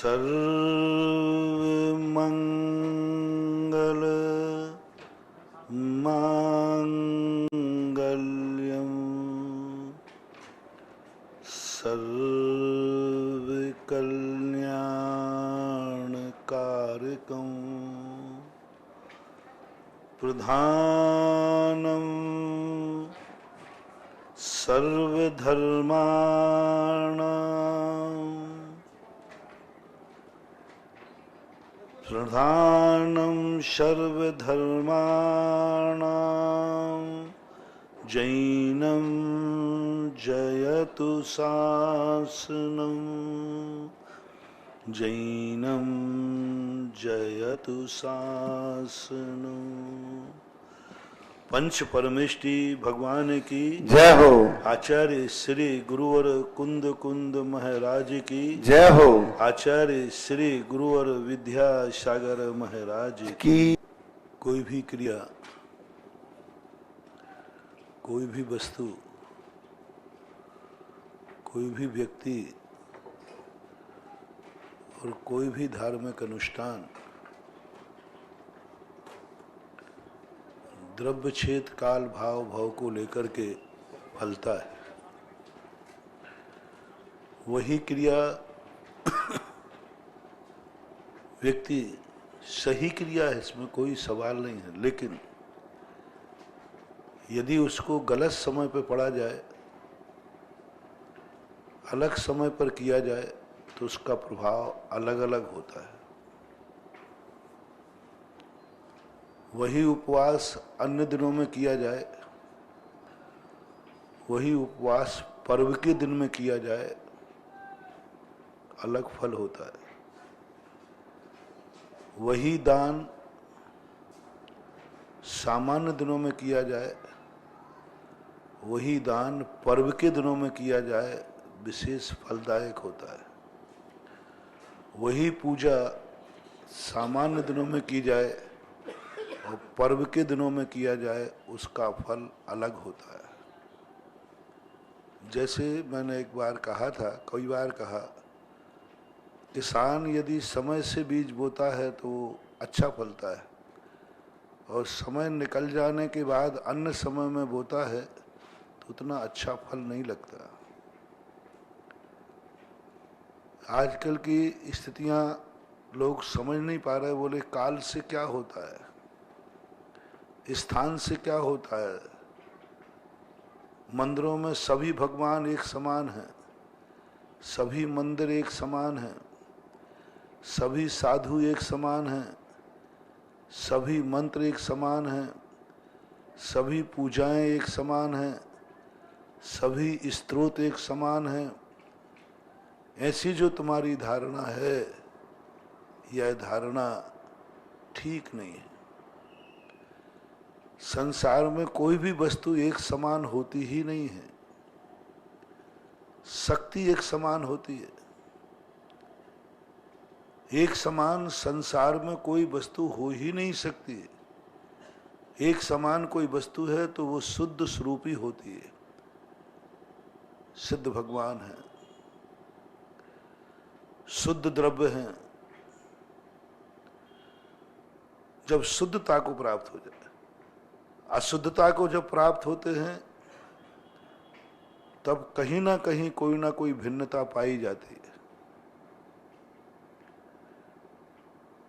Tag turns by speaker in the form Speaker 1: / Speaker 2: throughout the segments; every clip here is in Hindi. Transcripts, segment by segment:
Speaker 1: सर्वमंगल मांगल्यम सर्वकल्याणकारकं प्रधानं सर्वधर्माणां प्रधानं सर्वधर्माणां जैनं जयतु शासनं जैनं जयतु शासनं। पंच परमेष्टि भगवान की
Speaker 2: जय हो।
Speaker 1: आचार्य श्री गुरुवर कुंद कुंद महाराज की
Speaker 2: जय हो।
Speaker 1: आचार्य श्री गुरुवर विद्यासागर महाराज
Speaker 2: की
Speaker 1: कोई भी क्रिया, कोई भी वस्तु, कोई भी व्यक्ति और कोई भी धार्मिक अनुष्ठान द्रव्य छेद काल भाव भाव को लेकर के फलता है। वही क्रिया व्यक्ति सही क्रिया है, इसमें कोई सवाल नहीं है, लेकिन यदि उसको गलत समय पर पढ़ा जाए, अलग समय पर किया जाए तो उसका प्रभाव अलग अलग होता है। वही उपवास अन्य दिनों में किया जाए, वही उपवास पर्व के दिन में किया जाए, अलग फल होता है। वही दान सामान्य दिनों में किया जाए, वही दान पर्व के दिनों में किया जाए, विशेष फलदायक होता है। वही पूजा सामान्य दिनों में की जाए और पर्व के दिनों में किया जाए, उसका फल अलग होता है। जैसे मैंने एक बार कहा था, कई बार कहा, किसान यदि समय से बीज बोता है तो अच्छा फलता है, और समय निकल जाने के बाद अन्य समय में बोता है तो उतना अच्छा फल नहीं लगता। आजकल की स्थितियां लोग समझ नहीं पा रहे, बोले काल से क्या होता है, स्थान से क्या होता है। मंदिरों में सभी भगवान एक समान हैं, सभी मंदिर एक समान हैं, सभी साधु एक समान हैं, सभी मंत्र एक समान हैं, सभी पूजाएं एक समान हैं, सभी स्तोत्र एक समान हैं। ऐसी जो तुम्हारी धारणा है, यह धारणा ठीक नहीं है। संसार में कोई भी वस्तु एक समान होती ही नहीं है। शक्ति एक समान होती है। एक समान संसार में कोई वस्तु हो ही नहीं सकती। एक समान कोई वस्तु है तो वो शुद्ध स्वरूप ही होती है, सिद्ध भगवान है, शुद्ध द्रव्य हैं। जब शुद्धता को प्राप्त हो जाए, अशुद्धता को जब प्राप्त होते हैं, तब कहीं ना कहीं कोई ना कोई भिन्नता पाई जाती है।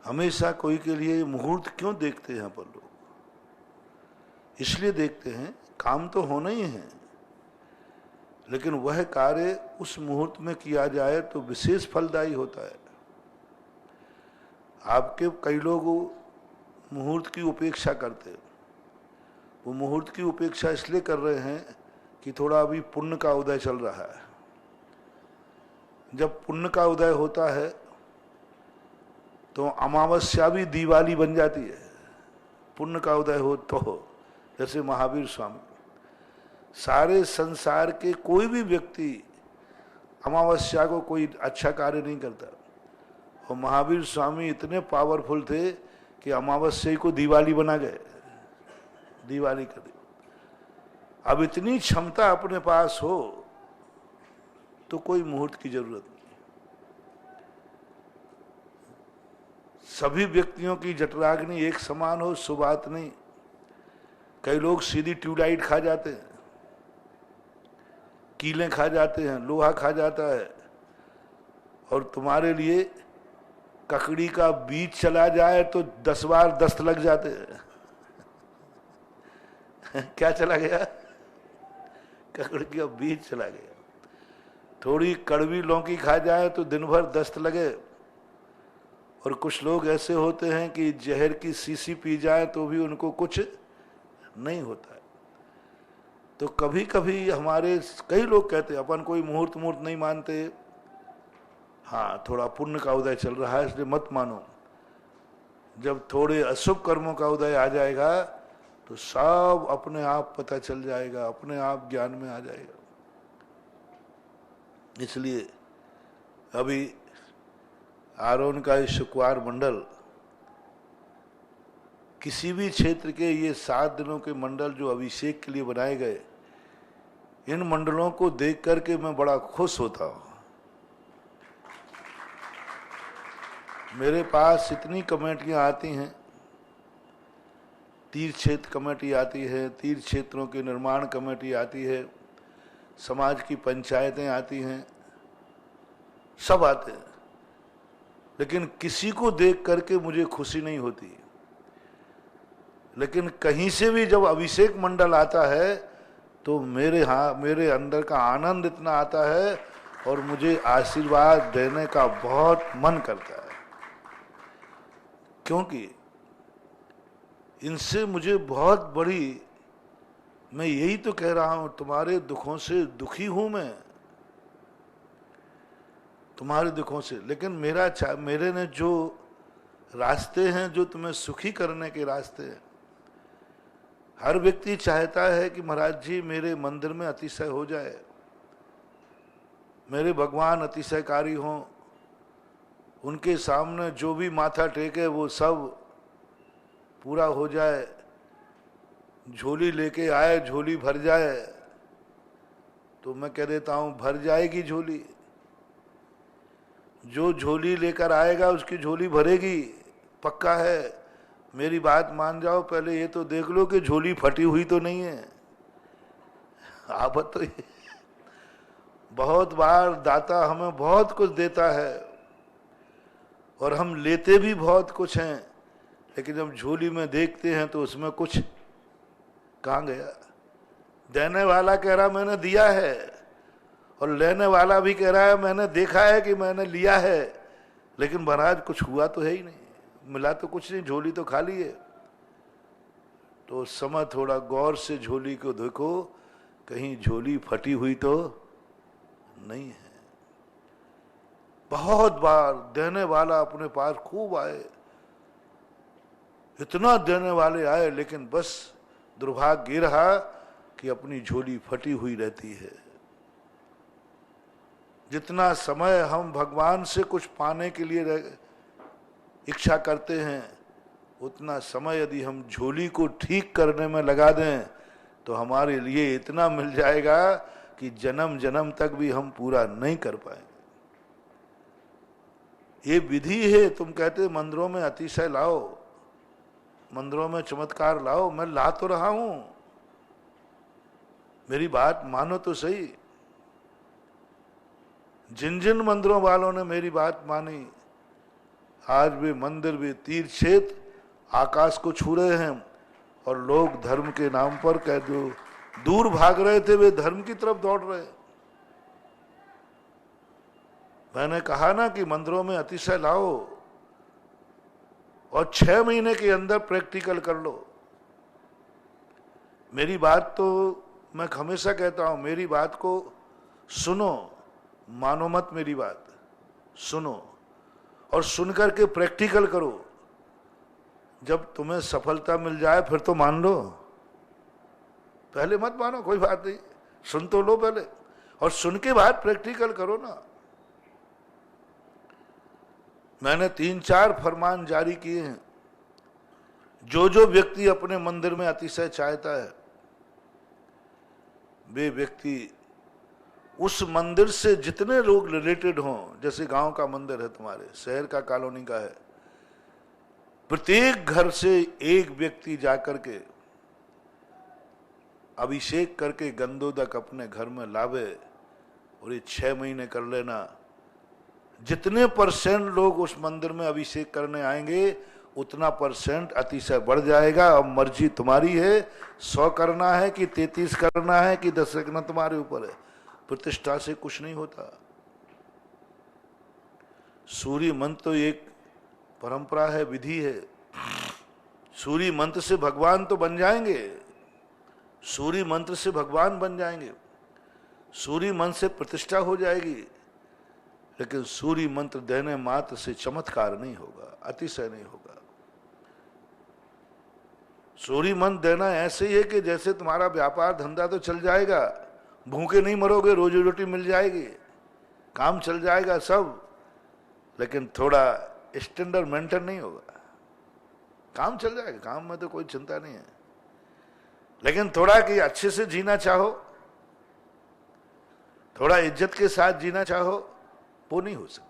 Speaker 1: हमेशा कोई के लिए मुहूर्त क्यों देखते हैं यहाँ पर लोग? इसलिए देखते हैं, काम तो होना ही है, लेकिन वह कार्य उस मुहूर्त में किया जाए तो विशेष फलदायी होता है। आपके कई लोग मुहूर्त की उपेक्षा करते हैं। वो मुहूर्त की उपेक्षा इसलिए कर रहे हैं कि थोड़ा अभी पुण्य का उदय चल रहा है। जब पुण्य का उदय होता है तो अमावस्या भी दिवाली बन जाती है। पुण्य का उदय हो तो, जैसे महावीर स्वामी, सारे संसार के कोई भी व्यक्ति अमावस्या को कोई अच्छा कार्य नहीं करता, और महावीर स्वामी इतने पावरफुल थे कि अमावस्या को दिवाली बना गए, दिवाली कर दी। अब इतनी क्षमता अपने पास हो तो कोई मुहूर्त की जरूरत नहीं। सभी व्यक्तियों की जठराग्नि एक समान हो सो बात नहीं। कई लोग सीधी ट्यूबलाइट खा जाते हैं, कीलें खा जाते हैं, लोहा खा जाता है, और तुम्हारे लिए ककड़ी का बीज चला जाए तो 10 बार दस्त लग जाते हैं। क्या चला गया? ककड़ी का बीज चला गया। थोड़ी कड़वी लौकी खा जाए तो दिन भर दस्त लगे, और कुछ लोग ऐसे होते हैं कि जहर की शीशी पी जाए तो भी उनको कुछ नहीं होता है। तो कभी कभी हमारे कई लोग कहते हैं अपन कोई मुहूर्त नहीं मानते, हाँ थोड़ा पुण्य का उदय चल रहा है इसलिए मत मानो। जब थोड़े अशुभ कर्मों का उदय आ जाएगा तो सब अपने आप पता चल जाएगा, अपने आप ज्ञान में आ जाएगा। इसलिए अभी आरोन का ये शुक्रवार मंडल, किसी भी क्षेत्र के ये 7 दिनों के मंडल जो अभिषेक के लिए बनाए गए, इन मंडलों को देख करके मैं बड़ा खुश होता हूं। मेरे पास इतनी कमेटियां आती हैं, तीर्थ क्षेत्र कमेटी आती है, तीर्थ क्षेत्रों के निर्माण कमेटी आती है, समाज की पंचायतें आती हैं, सब आते हैं, लेकिन किसी को देख करके मुझे खुशी नहीं होती। लेकिन कहीं से भी जब अभिषेक मंडल आता है तो मेरे अंदर का आनंद इतना आता है और मुझे आशीर्वाद देने का बहुत मन करता है, क्योंकि इनसे मुझे बहुत बड़ी, मैं यही तो कह रहा हूं, तुम्हारे दुखों से दुखी हूं मैं, तुम्हारे दुखों से। लेकिन मेरे ने जो रास्ते हैं, जो तुम्हें सुखी करने के रास्ते हैं, हर व्यक्ति चाहता है कि महाराज जी मेरे मंदिर में अतिशय हो जाए, मेरे भगवान अतिशयकारी हों, उनके सामने जो भी माथा टेके वो सब पूरा हो जाए, झोली लेके आए झोली भर जाए। तो मैं कह देता हूं भर जाएगी झोली, जो झोली लेकर आएगा उसकी झोली भरेगी, पक्का है। मेरी बात मान जाओ, पहले ये तो देख लो कि झोली फटी हुई तो नहीं है। आप तो बहुत बार दाता हमें बहुत कुछ देता है और हम लेते भी बहुत कुछ हैं, लेकिन जब झोली में देखते हैं तो उसमें कुछ कहाँ गया। देने वाला कह रहा मैंने दिया है, और लेने वाला भी कह रहा है मैंने देखा है कि मैंने लिया है, लेकिन महाराज कुछ हुआ तो है ही नहीं, मिला तो कुछ नहीं, झोली तो खाली है। तो उस समय थोड़ा गौर से झोली को देखो, कहीं झोली फटी हुई तो नहीं है। बहुत बार देने वाला अपने पास खूब आए, इतना देने वाले आए, लेकिन बस दुर्भाग्य रहा कि अपनी झोली फटी हुई रहती है। जितना समय हम भगवान से कुछ पाने के लिए इच्छा करते हैं, उतना समय यदि हम झोली को ठीक करने में लगा दें तो हमारे लिए इतना मिल जाएगा कि जन्म जन्म तक भी हम पूरा नहीं कर पाएंगे। ये विधि है। तुम कहते मंदिरों में अतिशय लाओ, मंदिरों में चमत्कार लाओ, मैं ला तो रहा हूं, मेरी बात मानो तो सही। जिन जिन मंदिरों वालों ने मेरी बात मानी, आज भी मंदिर भी तीर्थ क्षेत्र आकाश को छू रहे हैं, और लोग धर्म के नाम पर कह दो दूर भाग रहे थे, वे धर्म की तरफ दौड़ रहे। मैंने कहा ना कि मंदिरों में अतिशय लाओ और 6 महीने के अंदर प्रैक्टिकल कर लो। मेरी बात तो मैं हमेशा कहता हूं, मेरी बात को सुनो, मानो मत, मेरी बात सुनो और सुनकर के प्रैक्टिकल करो। जब तुम्हें सफलता मिल जाए फिर तो मान लो, पहले मत मानो, कोई बात नहीं, सुन तो लो पहले, और सुन के बाद प्रैक्टिकल करो ना। मैंने 3-4 फरमान जारी किए हैं। जो जो व्यक्ति अपने मंदिर में अतिशय चाहता है, वे व्यक्ति उस मंदिर से जितने लोग रिलेटेड हों, जैसे गांव का मंदिर है, तुम्हारे शहर का, कॉलोनी का है, प्रत्येक घर से एक व्यक्ति जाकर के अभिषेक करके गंधोदक अपने घर में लावे, और ये 6 महीने कर लेना। जितने % लोग उस मंदिर में अभिषेक करने आएंगे उतना % अतिशय बढ़ जाएगा। अब मर्जी तुम्हारी है, 100 करना है कि 33 करना है कि 10 रखना, तुम्हारे ऊपर है। प्रतिष्ठा से कुछ नहीं होता। सूर्य मंत्र तो एक परंपरा है, विधि है। सूर्य मंत्र से भगवान तो बन जाएंगे, सूर्य मंत्र से भगवान बन जाएंगे, सूर्य मंत्र से प्रतिष्ठा हो जाएगी, लेकिन सूर्य मंत्र देने मात्र से चमत्कार नहीं होगा, अतिशय नहीं होगा। सूर्य मंत्र देना ऐसे ही है कि जैसे तुम्हारा व्यापार धंधा तो चल जाएगा, भूखे नहीं मरोगे, रोजी रोटी मिल जाएगी, काम चल जाएगा सब, लेकिन थोड़ा स्टैंडर्ड मेंटेन नहीं होगा। काम चल जाएगा, काम में तो कोई चिंता नहीं है, लेकिन थोड़ा कि अच्छे से जीना चाहो, थोड़ा इज्जत के साथ जीना चाहो, वो नहीं हो सकता।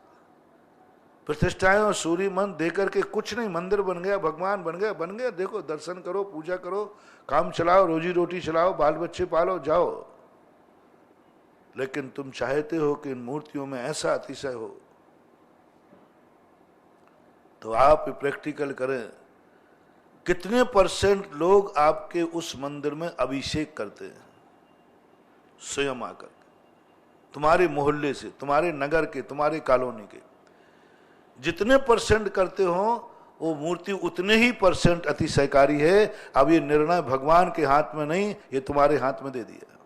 Speaker 1: प्रतिष्ठाएं और सूर्य मंत्र देकर के कुछ नहीं, मंदिर बन गया, भगवान बन गया, देखो दर्शन करो, पूजा करो, काम चलाओ, रोजी रोटी चलाओ, बाल बच्चे पालो, जाओ। लेकिन तुम चाहते हो कि इन मूर्तियों में ऐसा अतिशय हो, तो आप प्रैक्टिकल करें। कितने % लोग आपके उस मंदिर में अभिषेक करते हैं स्वयं आकर, तुम्हारे मोहल्ले से, तुम्हारे नगर के, तुम्हारे कॉलोनी के? जितने % करते हो वो मूर्ति उतने ही % अतिशयकारी है। अब ये निर्णय भगवान के हाथ में नहीं, ये तुम्हारे हाथ में दे दिया।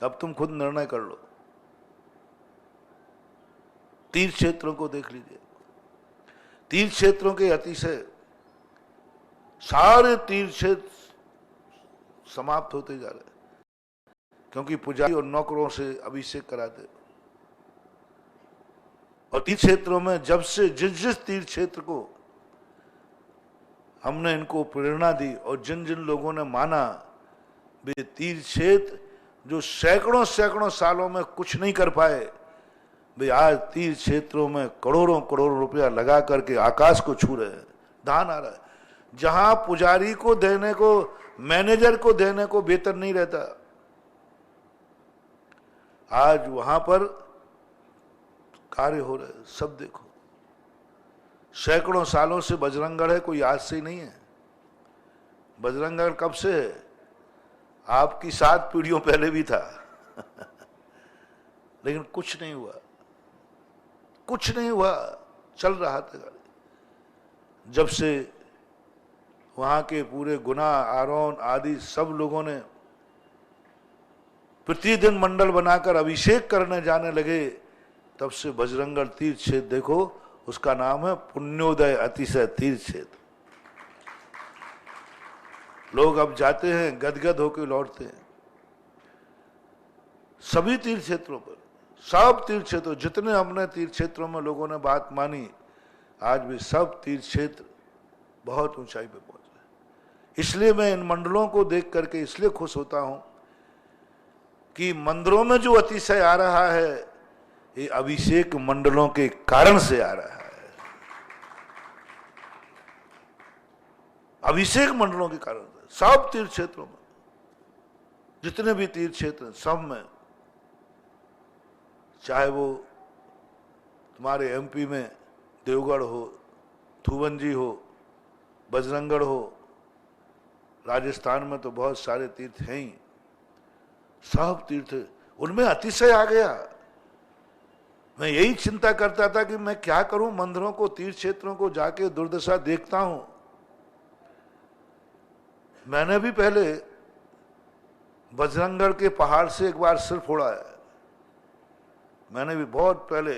Speaker 1: अब तुम खुद निर्णय कर लो। तीर्थ क्षेत्रों को देख लीजिए, तीर्थ क्षेत्रों के अतिशय, सारे तीर्थ क्षेत्र समाप्त होते जा रहे, क्योंकि पुजारी और नौकरों से अभिषेक कराते। और तीर्थ क्षेत्रों में जब से जिस तीर्थ क्षेत्र को हमने इनको प्रेरणा दी और जिन जिन लोगों ने माना, वे तीर्थ क्षेत्र जो सैकड़ों सालों में कुछ नहीं कर पाए, वे आज तीर्थ क्षेत्रों में करोड़ों रुपया लगा करके आकाश को छू रहे हैं। दान आ रहा है। जहां पुजारी को देने को, मैनेजर को देने को वेतन नहीं रहता, आज वहां पर कार्य हो रहे हैं। सब देखो, सैकड़ों सालों से बजरंगगढ़ है, कोई आज से ही नहीं है। बजरंगगढ़ कब से है? आपकी 7 पीढ़ियों पहले भी था लेकिन कुछ नहीं हुआ, कुछ नहीं हुआ, चल रहा था। जब से वहां के पूरे गुना, आरोन आदि सब लोगों ने प्रतिदिन मंडल बनाकर अभिषेक करने जाने लगे, तब से बजरंगगढ़ तीर्थ क्षेत्र देखो, उसका नाम है पुण्योदय अतिशय तीर्थ क्षेत्र। लोग अब जाते हैं, गदगद होकर लौटते हैं। सभी तीर्थ क्षेत्रों पर, सब तीर्थ क्षेत्रों, जितने हमने तीर्थ क्षेत्रों में लोगों ने बात मानी, आज भी सब तीर्थ क्षेत्र बहुत ऊंचाई पे पहुंचे। इसलिए मैं इन मंडलों को देख करके इसलिए खुश होता हूं कि मंदिरों में जो अतिशय आ रहा है, ये अभिषेक मंडलों के कारण से आ रहा है। अभिषेक मंडलों के कारण से सब तीर्थ क्षेत्रों में, जितने भी तीर्थ क्षेत्र सब में, चाहे वो तुम्हारे एमपी में देवगढ़ हो, थुवंजी हो, बजरंगगढ़ हो, राजस्थान में तो बहुत सारे तीर्थ हैं ही, सब तीर्थ उनमें अतिशय आ गया। मैं यही चिंता करता था कि मैं क्या करूं, मंदिरों को, तीर्थ क्षेत्रों को जाके दुर्दशा देखता हूं। मैंने भी पहले बजरंगगढ़ के पहाड़ से एक बार सिर फोड़ा है। मैंने भी बहुत पहले,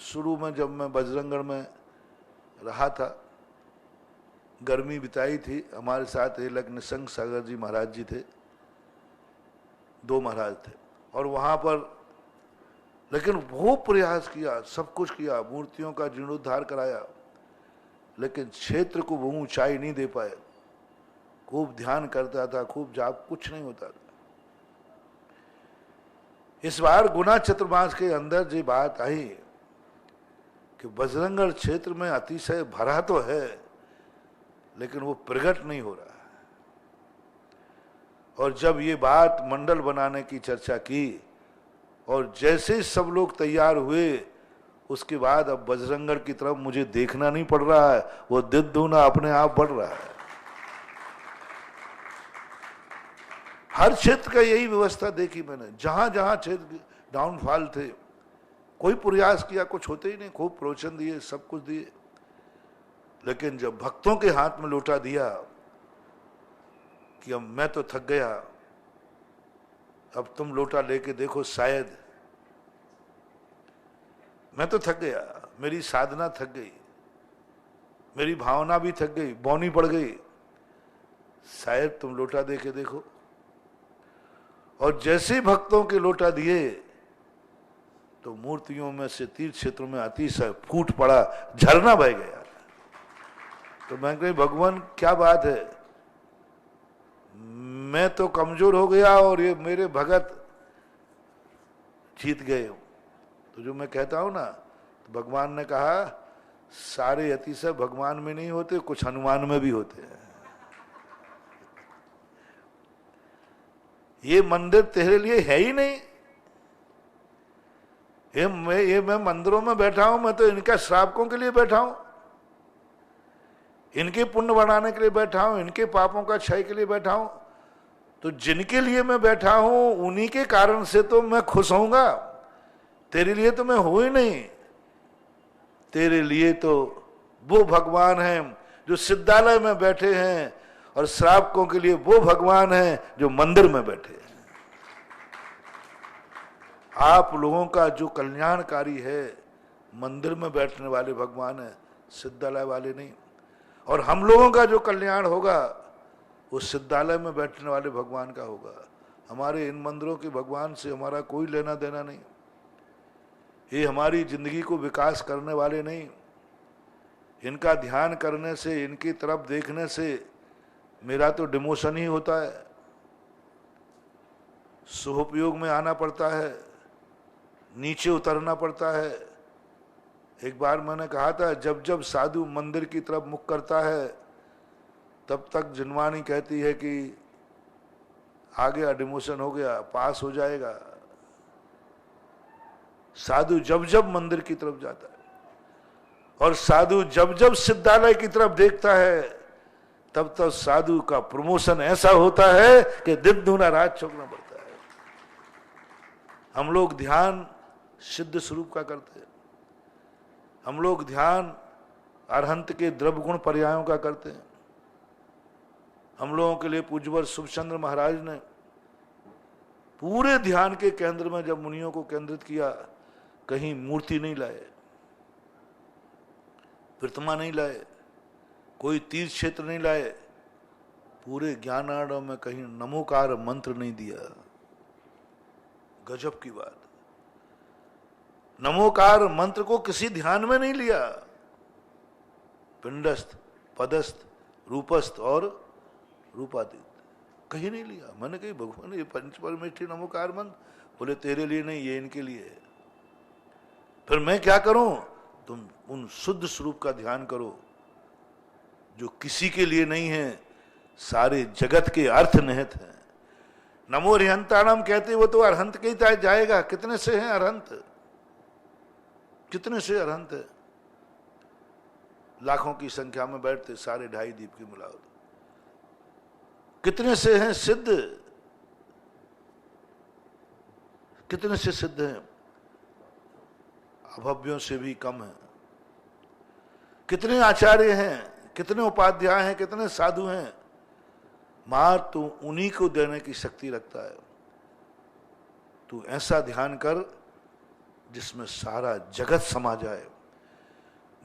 Speaker 1: शुरू में जब मैं बजरंगगढ़ में रहा था, गर्मी बिताई थी, हमारे साथ एक निशंक सागर जी महाराज जी थे, 2 महाराज थे, और वहां पर लेकिन वो प्रयास किया, सब कुछ किया, मूर्तियों का जीर्णोद्धार कराया, लेकिन क्षेत्र को वो ऊंचाई नहीं दे पाए। खूब ध्यान करता था, खूब जाप, कुछ नहीं होता था। इस बार गुना चतुर्मास के अंदर जो बात आई कि बजरंगगढ़ क्षेत्र में अतिशय भरा तो है, लेकिन वो प्रकट नहीं हो रहा। और जब ये बात मंडल बनाने की चर्चा की और जैसे ही सब लोग तैयार हुए, उसके बाद अब बजरंगगढ़ की तरफ मुझे देखना नहीं पड़ रहा है, वो दिद्दूना अपने आप बढ़ रहा है। हर क्षेत्र का यही व्यवस्था देखी मैंने, जहां जहां क्षेत्र डाउनफॉल थे, कोई प्रयास किया, कुछ होते ही नहीं। खूब प्रवचन दिए, सब कुछ दिए, लेकिन जब भक्तों के हाथ में लौटा दिया कि अब मैं तो थक गया, अब तुम लोटा लेके देखो, शायद मैं तो थक गया, मेरी साधना थक गई, मेरी भावना भी थक गई, बौनी पड़ गई, शायद तुम लोटा दे के देखो। और जैसे भक्तों के लोटा दिए तो मूर्तियों में से तीर्थ क्षेत्रों में अतिशय फूट पड़ा, झरना बह गया। तो मैं कही भगवान क्या बात है, मैं तो कमजोर हो गया और ये मेरे भगत जीत गए। तो जो मैं कहता हूं ना, तो भगवान ने कहा सारे अतिशय भगवान में नहीं होते, कुछ हनुमान में भी होते हैं। ये मंदिर तेरे लिए है ही नहीं। ये मैं मंदिरों में बैठा हूं, मैं तो इनका श्रावकों के लिए बैठा हूं, इनके पुण्य बढ़ाने के लिए बैठा हूं, इनके पापों का क्षय के लिए बैठा हूं। तो जिनके लिए मैं बैठा हूं उन्हीं के कारण से तो मैं खुश होऊंगा, तेरे लिए तो मैं हूं ही नहीं। तेरे लिए तो वो भगवान हैं जो सिद्धालय में बैठे हैं, और श्रावकों के लिए वो भगवान हैं जो मंदिर में बैठे हैं। आप लोगों का जो कल्याणकारी है, मंदिर में बैठने वाले भगवान है, सिद्धालय वाले नहीं। और हम लोगों का जो कल्याण होगा वो सिद्धालय में बैठने वाले भगवान का होगा। हमारे इन मंदिरों के भगवान से हमारा कोई लेना देना नहीं। ये हमारी जिंदगी को विकास करने वाले नहीं। इनका ध्यान करने से, इनकी तरफ देखने से मेरा तो डिमोशन ही होता है, सुपयोग में आना पड़ता है, नीचे उतरना पड़ता है। एक बार मैंने कहा था, जब जब साधु मंदिर की तरफ मुख करता है तब तक जिनवानी कहती है कि आ गया, डिमोशन हो गया, पास हो जाएगा। साधु जब जब मंदिर की तरफ जाता है और साधु जब जब सिद्धालय की तरफ देखता है तब तक साधु का प्रमोशन ऐसा होता है कि दिन दूना रात चौकना पड़ता है। हम लोग ध्यान सिद्ध स्वरूप का करते हैं, हम लोग ध्यान अरहंत के द्रव्य गुण पर्यायों का करते हैं। हम लोगों के लिए पूज्यवर शुभचंद्र महाराज ने पूरे ध्यान के केंद्र में जब मुनियों को केंद्रित किया, कहीं मूर्ति नहीं लाए, प्रतिमा नहीं लाए, कोई तीर्थ क्षेत्र नहीं लाए, पूरे ज्ञानार्णव में कहीं नमोकार मंत्र नहीं दिया। गजब की बात, नमोकार मंत्र को किसी ध्यान में नहीं लिया। पिंडस्थ, पदस्थ, रूपस्थ और रूपातीत कहीं नहीं लिया। मैंने कही भगवान ये पंचपरमेष्ठी नमोकार मंत्र, बोले तेरे लिए नहीं, ये इनके लिए है। फिर मैं क्या करूं? तुम उन शुद्ध स्वरूप का ध्यान करो जो किसी के लिए नहीं है, सारे जगत के अर्थ निहित है। नमो अरिहंताणम कहते वो तो अरहंत के ही जाएगा। कितने से हैं अरहंत? कितने से अरहंत है? लाखों की संख्या में बैठते सारे ढाई दीप की मिलावट। कितने से हैं सिद्ध? कितने से सिद्ध हैं? अभव्यों से भी कम है। कितने आचार्य हैं, कितने उपाध्याय हैं, कितने साधु हैं? मार तू उन्हीं को देने की शक्ति रखता है। तू ऐसा ध्यान कर जिसमें सारा जगत समा जाए,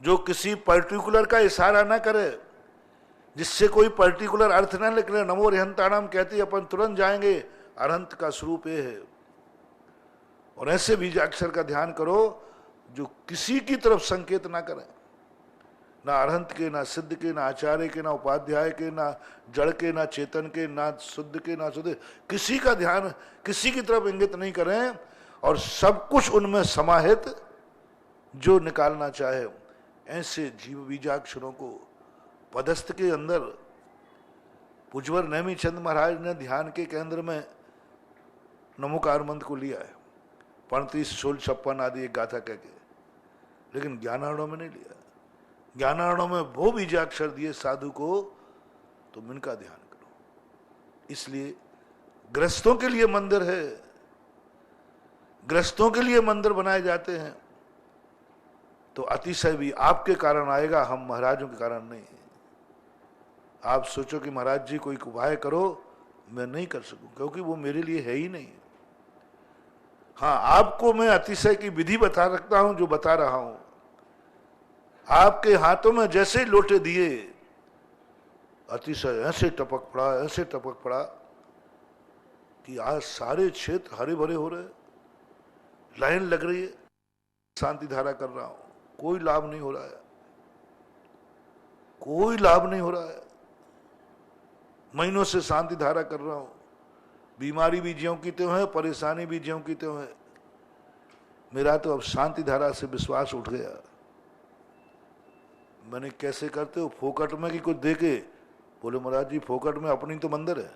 Speaker 1: जो किसी पर्टिकुलर का इशारा ना करे, जिससे कोई पर्टिकुलर अर्थ ना निकले। नमो अरिहंताणम कहती अपन तुरंत जाएंगे अरहंत का स्वरूप ये है। और ऐसे बीजाक्षर का ध्यान करो जो किसी की तरफ संकेत ना करें, ना अरहंत के, ना सिद्ध के, ना आचार्य के, ना उपाध्याय के, ना जड़ के, ना चेतन के, ना शुद्ध के, ना शुद्ध, किसी का ध्यान किसी की तरफ इंगित नहीं करें। और सब कुछ उनमें समाहित जो निकालना चाहे, ऐसे जीव बीजाक्षरों को पदस्थ के अंदर पूज्यवर नेमिचंद महाराज ने ध्यान के केंद्र में नमोकार मंत्र को लिया है, 35 16 56 आदि एक गाथा कह के, लेकिन ज्ञानारणों में नहीं लिया। ज्ञानारणों में वो बीजाक्षर दिए साधु को, तुम इनका ध्यान करो। इसलिए गृहस्थों के लिए मंदिर है, गृहस्थों के लिए मंदिर बनाए जाते हैं, तो अतिशय भी आपके कारण आएगा, हम महाराजों के कारण नहीं। आप सोचो कि महाराज जी कोई उपाय करो, मैं नहीं कर सकूं, क्योंकि वो मेरे लिए है ही नहीं। हाँ, आपको मैं अतिशय की विधि बता सकता हूं, जो बता रहा हूं। आपके हाथों में जैसे ही लोटे दिए, अतिशय ऐसे टपक पड़ा, ऐसे टपक पड़ा कि आज सारे क्षेत्र हरे भरे हो रहे, लाइन लग रही है। शांति धारा कर रहा हूं, कोई लाभ नहीं हो रहा है, कोई लाभ नहीं हो रहा है। महीनों से शांति धारा कर रहा हूं, बीमारी भी ज्यों की त्यों है, परेशानी भी ज्यों की त्यों है। मेरा तो अब शांति धारा से विश्वास उठ गया। मैंने कैसे करते हो, फोकट में कि कुछ देके? बोले महाराज जी फोकट में अपनी तो मंदिर है,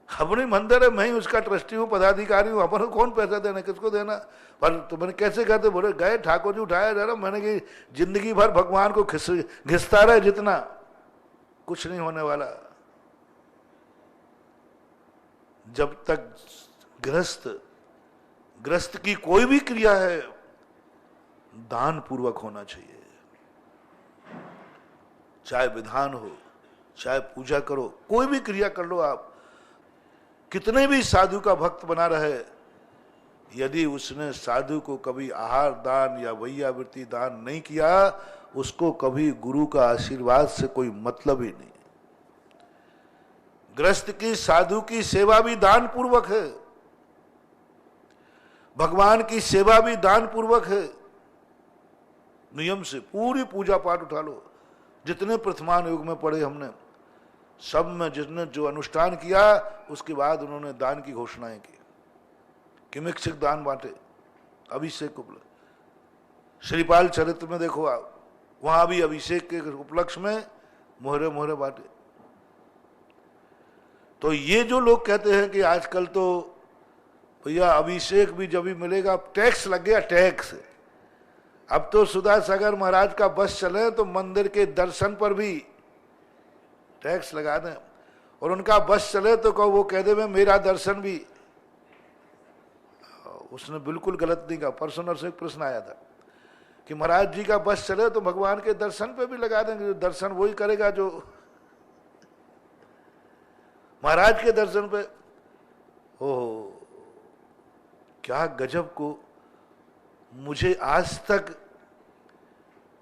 Speaker 1: अपनी मंदिर है, मैं ही उसका ट्रस्टी हूं, पदाधिकारी हूं, अपन को कौन पैसा देना, किसको देना? पर तो मैंने कैसे करते? बोले गए ठाकुर जी उठाया जा रहा। मैंने कि जिंदगी भर भगवान को घिसता रहे जितना, कुछ नहीं होने वाला। जब तक गृहस्थ की कोई भी क्रिया है, दान पूर्वक होना चाहिए। चाहे विधान हो, चाहे पूजा करो, कोई भी क्रिया कर लो आप, कितने भी साधु का भक्त बना रहे, यदि उसने साधु को कभी आहार दान या वैयावृत्ति दान नहीं किया, उसको कभी गुरु का आशीर्वाद से कोई मतलब ही नहीं। गृहस्थ की साधु की सेवा भी दान पूर्वक है, भगवान की सेवा भी दान पूर्वक है। नियम से पूरी पूजा पाठ उठा लो, जितने प्रथमान युग में पढ़े हमने, सब में जिसने जो अनुष्ठान किया, उसके बाद उन्होंने दान की घोषणाएं की। किमिक्षिक दान बांटे, अभिषेक उपलक्ष्य। श्रीपाल चरित्र में देखो आप, वहां भी अभिषेक के उपलक्ष्य में मोहरे मोहरे बांटे। तो ये जो लोग कहते हैं कि आजकल तो भैया अभिषेक भी जब भी मिलेगा, टैक्स लग गया, टैक्स। अब तो सुधा सागर महाराज का बस चले तो मंदिर के दर्शन पर भी टैक्स लगा दें, और उनका बस चले तो कहो वो कह दे मैं मेरा दर्शन भी। उसने बिल्कुल गलत नहीं कहा। परसों नरसों एक प्रश्न आया था कि महाराज जी का बस चले तो भगवान के दर्शन पे भी लगा देंगे। दर्शन वही करेगा जो महाराज के दर्शन पे। ओह क्या गजब को, मुझे आज तक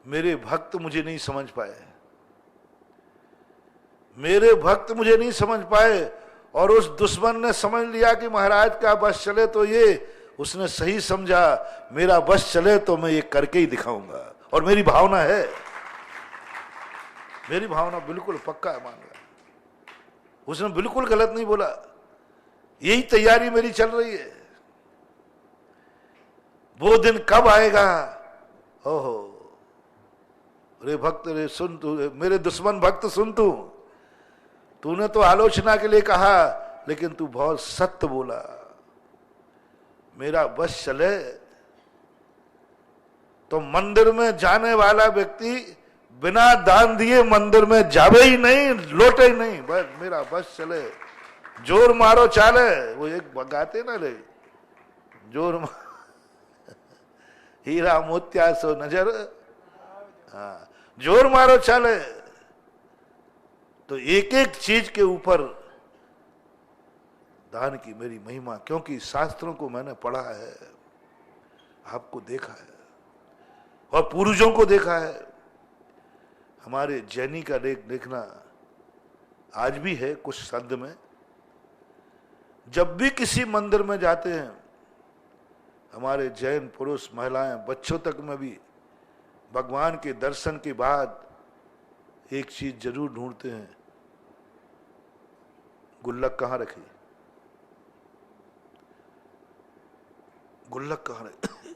Speaker 1: मेरे भक्त मुझे नहीं समझ पाए, मेरे भक्त मुझे नहीं समझ पाए, और उस दुश्मन ने समझ लिया कि महाराज का बस चले तो ये, उसने सही समझा मेरा बस चले तो मैं ये करके ही दिखाऊंगा। और मेरी भावना है, मेरी भावना बिल्कुल पक्का है, मान रहा। उसने बिल्कुल गलत नहीं बोला, यही तैयारी मेरी चल रही है। वो दिन कब आएगा? ओहो रे भक्त रे सुन, तू मेरे दुश्मन भक्त सुन, तूने तो आलोचना के लिए कहा, लेकिन तू बहुत सत्य बोला। मेरा बस चले तो मंदिर में जाने वाला व्यक्ति बिना दान दिए मंदिर में जावे ही नहीं, लौटे ही नहीं। बस मेरा बस चले, जोर मारो चाले, वो एक गाते ना रे, जोर हीरा मोतिया सो नजर, हाँ जोर मारो चाले। तो एक एक चीज के ऊपर दान की मेरी महिमा, क्योंकि शास्त्रों को मैंने पढ़ा है, आपको देखा है और पूर्वजों को देखा है। हमारे जैनी का देखना आज भी है कुछ संद में, जब भी किसी मंदिर में जाते हैं, हमारे जैन पुरुष महिलाएं बच्चों तक में भी भगवान के दर्शन के बाद एक चीज जरूर ढूंढते हैं, गुल्लक कहां रखी, गुल्लक कहां रखी।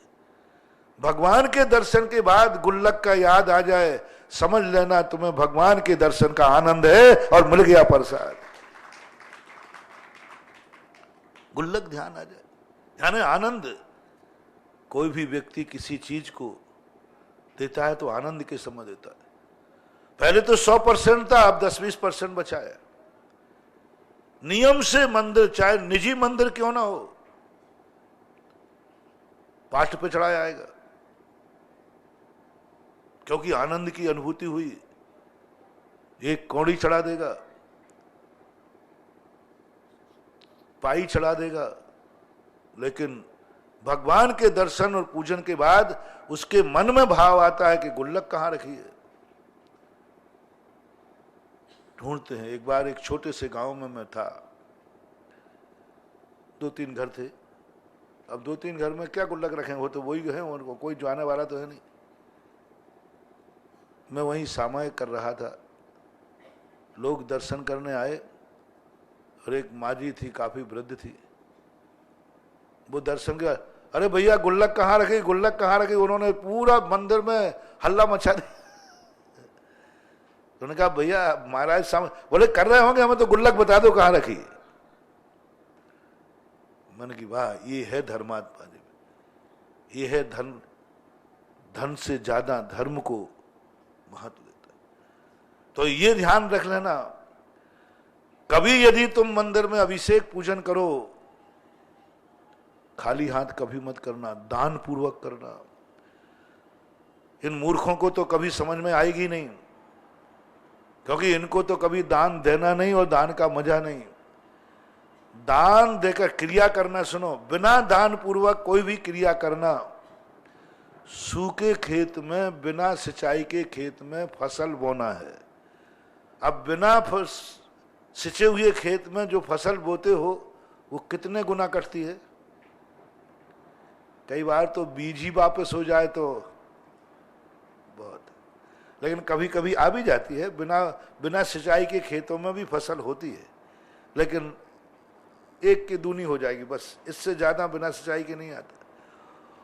Speaker 1: भगवान के दर्शन के बाद गुल्लक का याद आ जाए, समझ लेना तुम्हें भगवान के दर्शन का आनंद है और मिल गया प्रसाद। गुल्लक ध्यान आ जाए, यानी आनंद। कोई भी व्यक्ति किसी चीज को देता है तो आनंद के समय देता है। पहले तो 100% था, अब 10-20% बचा है। नियम से मंदिर, चाहे निजी मंदिर क्यों ना हो, पाठ पे चढ़ाया आएगा, क्योंकि आनंद की अनुभूति हुई। एक कौड़ी चढ़ा देगा, पाई चढ़ा देगा, लेकिन भगवान के दर्शन और पूजन के बाद उसके मन में भाव आता है कि गुल्लक कहां रखी है। ढूंढते हैं। एक बार एक छोटे से गांव में मैं था, 2-3 घर थे। अब 2-3 घर में क्या गुल्लक रखे, वो तो वही है, उनको कोई जाने वाला तो है नहीं। मैं वहीं सामायिक कर रहा था, लोग दर्शन करने आए और एक माँ जी थी, काफी वृद्ध थी। वो दर्शन किया, अरे भैया गुल्लक कहाँ रखी, गुल्लक कहाँ रखी। उन्होंने पूरा मंदिर में हल्ला मचा दिया। उन्होंने कहा भैया महाराज सामने, बोले कर रहे होंगे, हमें तो गुल्लक बता दो कहाँ रखी। मैंने की वाह, ये है धर्मात्मा जी, ये है धन। धन से ज्यादा धर्म को महत्व देता है। तो ये ध्यान रख लेना, कभी यदि तुम मंदिर में अभिषेक पूजन करो, खाली हाथ कभी मत करना, दान पूर्वक करना। इन मूर्खों को तो कभी समझ में आएगी नहीं, क्योंकि इनको तो कभी दान देना नहीं और दान का मजा नहीं। दान देकर क्रिया करना, सुनो, बिना दान पूर्वक कोई भी क्रिया करना, सूखे खेत में, बिना सिंचाई के खेत में फसल बोना है। अब बिना सिंचे हुए खेत में जो फसल बोते हो वो कितने गुना कटती है। कई बार तो बीज ही वापस हो जाए तो बहुत, लेकिन कभी कभी आ भी जाती है। बिना सिंचाई के खेतों में भी फसल होती है, लेकिन एक की दूनी हो जाएगी बस, इससे ज्यादा बिना सिंचाई के नहीं आता।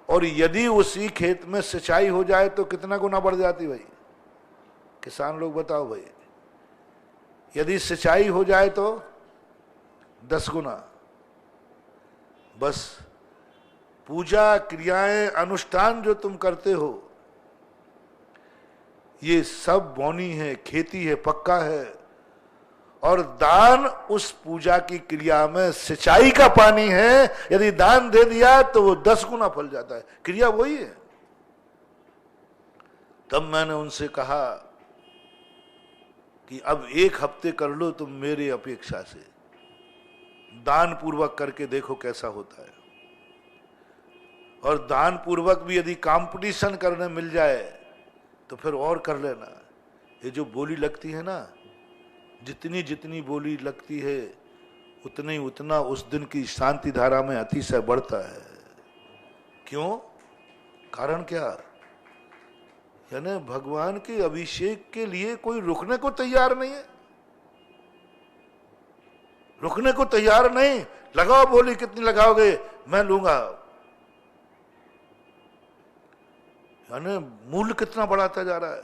Speaker 1: और यदि उसी खेत में सिंचाई हो जाए तो कितना गुना बढ़ जाती भाई, किसान लोग बताओ भाई। यदि सिंचाई हो जाए तो 10 गुना। बस पूजा, क्रियाएं, अनुष्ठान जो तुम करते हो, ये सब बोनी है, खेती है, पक्का है। और दान उस पूजा की क्रिया में सिंचाई का पानी है। यदि दान दे दिया तो वो 10 गुना फल जाता है, क्रिया वही है। तब मैंने उनसे कहा कि अब 1 हफ्ते कर लो तुम मेरी अपेक्षा से, दान पूर्वक करके देखो कैसा होता है। और दान पूर्वक भी यदि कंपटीशन करने मिल जाए तो फिर और कर लेना। ये जो बोली लगती है ना, जितनी जितनी बोली लगती है उतना उस दिन की शांति धारा में अतिशय बढ़ता है। क्यों? कारण क्या? यानी भगवान के अभिषेक के लिए कोई रुकने को तैयार नहीं है, रुकने को तैयार नहीं। लगाओ बोली, कितनी लगाओगे, मैं लूंगा। यानी मूल्य कितना बढ़ाता जा रहा है,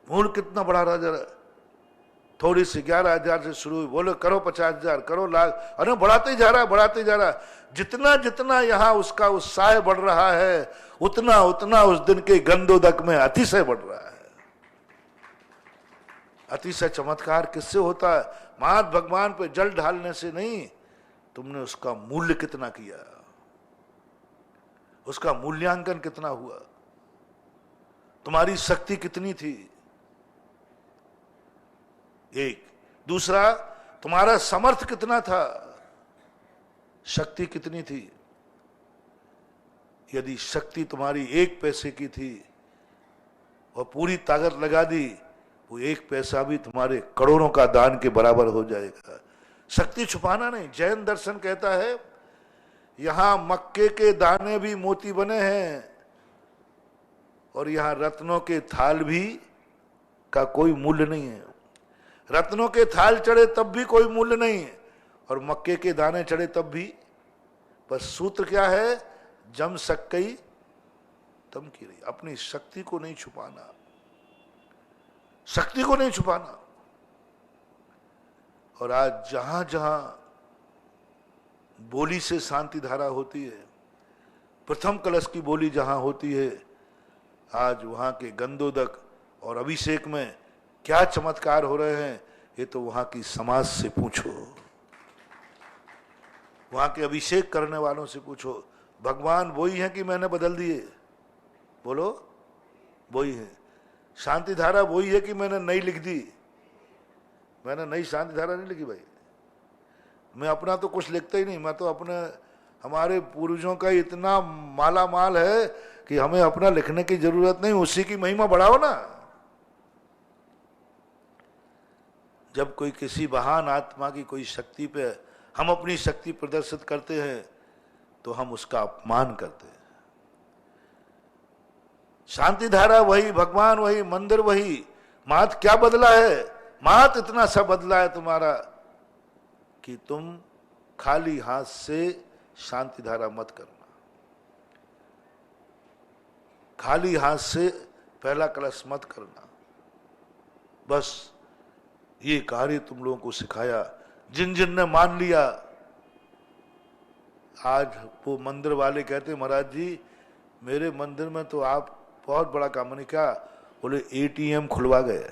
Speaker 1: मूल्य कितना बढ़ा रहा जा रहा है। थोड़ी सी 11,000 से शुरू हुई, बोलो करो 50,000, करो लाख, अरे बढ़ाते ही जा रहा है, बढ़ाते जा रहा है। जितना जितना यहाँ उसका उत्साह बढ़ रहा है, उतना उतना उस दिन के गंधोदक में अतिशय बढ़ रहा है। अतिशय चमत्कार किससे होता है? महान भगवान पे जल ढालने से नहीं, तुमने उसका मूल्य कितना किया, उसका मूल्यांकन कितना हुआ, तुम्हारी शक्ति कितनी थी। एक दूसरा, तुम्हारा समर्थ कितना था, शक्ति कितनी थी। यदि शक्ति तुम्हारी 1 पैसे की थी और पूरी ताकत लगा दी, वो 1 पैसा भी तुम्हारे करोड़ों का दान के बराबर हो जाएगा। शक्ति छुपाना नहीं। जैन दर्शन कहता है यहां मक्के के दाने भी मोती बने हैं और यहां रत्नों के थाल भी का कोई मूल्य नहीं है। रत्नों के थाल चढ़े तब भी कोई मूल्य नहीं, और मक्के के दाने चढ़े तब भी। बस सूत्र क्या है? जम सक्कई तम की रही, अपनी शक्ति को नहीं छुपाना, शक्ति को नहीं छुपाना। और आज जहां जहां बोली से शांति धारा होती है, प्रथम कलश की बोली जहां होती है, आज वहां के गंधोदक और अभिषेक में क्या चमत्कार हो रहे हैं, ये तो वहां की समाज से पूछो, वहां के अभिषेक करने वालों से पूछो। भगवान वही है कि मैंने बदल दिए? बोलो, वही है। शांति धारा वही है कि मैंने नई लिख दी? मैंने नई शांति धारा नहीं लिखी भाई। मैं अपना तो कुछ लिखता ही नहीं, मैं तो अपने हमारे पूर्वजों का इतना माला माल है कि हमें अपना लिखने की जरूरत नहीं, उसी की महिमा बढ़ाओ ना। जब कोई किसी महान आत्मा की कोई शक्ति पे हम अपनी शक्ति प्रदर्शित करते हैं तो हम उसका अपमान करते हैं। शांति धारा वही, भगवान वही, मंदिर वही, मात क्या बदला है? मात इतना सा बदला है तुम्हारा कि तुम खाली हाथ से शांति धारा मत करना, खाली हाथ से पहला कलश मत करना। बस ये कार्य तुम लोगों को सिखाया। जिन जिन ने मान लिया, आज वो मंदिर वाले कहते महाराज जी मेरे मंदिर में तो आप बहुत बड़ा काम नहीं, क्या बोले एटीएम खुलवा गए,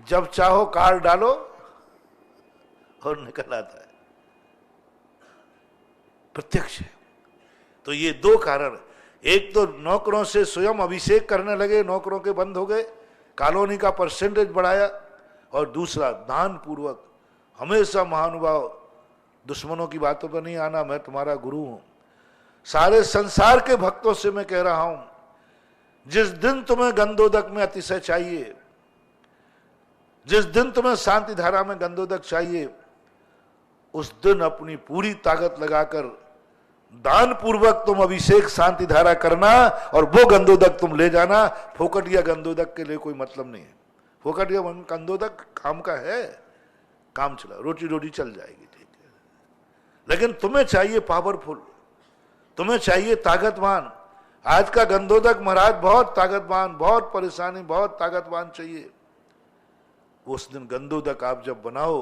Speaker 1: जब चाहो कार्ड डालो और निकल आता है, प्रत्यक्ष है। तो ये दो कारण, एक तो नौकरों से स्वयं अभिषेक करने लगे, नौकरों के बंद हो गए, कॉलोनी का परसेंटेज बढ़ाया, और दूसरा दान पूर्वक हमेशा महानुभाव दुश्मनों की बातों पर नहीं आना, मैं तुम्हारा गुरु हूं। सारे संसार के भक्तों से मैं कह रहा हूं, जिस दिन तुम्हें गंधोदक में अतिशय चाहिए, जिस दिन तुम्हें शांति धारा में गंधोदक चाहिए, उस दिन अपनी पूरी ताकत लगाकर दान पूर्वक तुम अभिषेक शांति धारा करना और वो गंधोदक तुम ले जाना। फोकटिया गंधोदक के लिए कोई मतलब नहीं है। फोकटिया गंधोदक काम का है, काम चला, रोटी रोटी चल जाएगी, ठीक है। लेकिन तुम्हें चाहिए पावरफुल, तुम्हें चाहिए ताकतवान। आज का गंधोदक महाराज बहुत ताकतवान, बहुत परेशानी, बहुत ताकतवान चाहिए। उस दिन गंधोदक आप जब बनाओ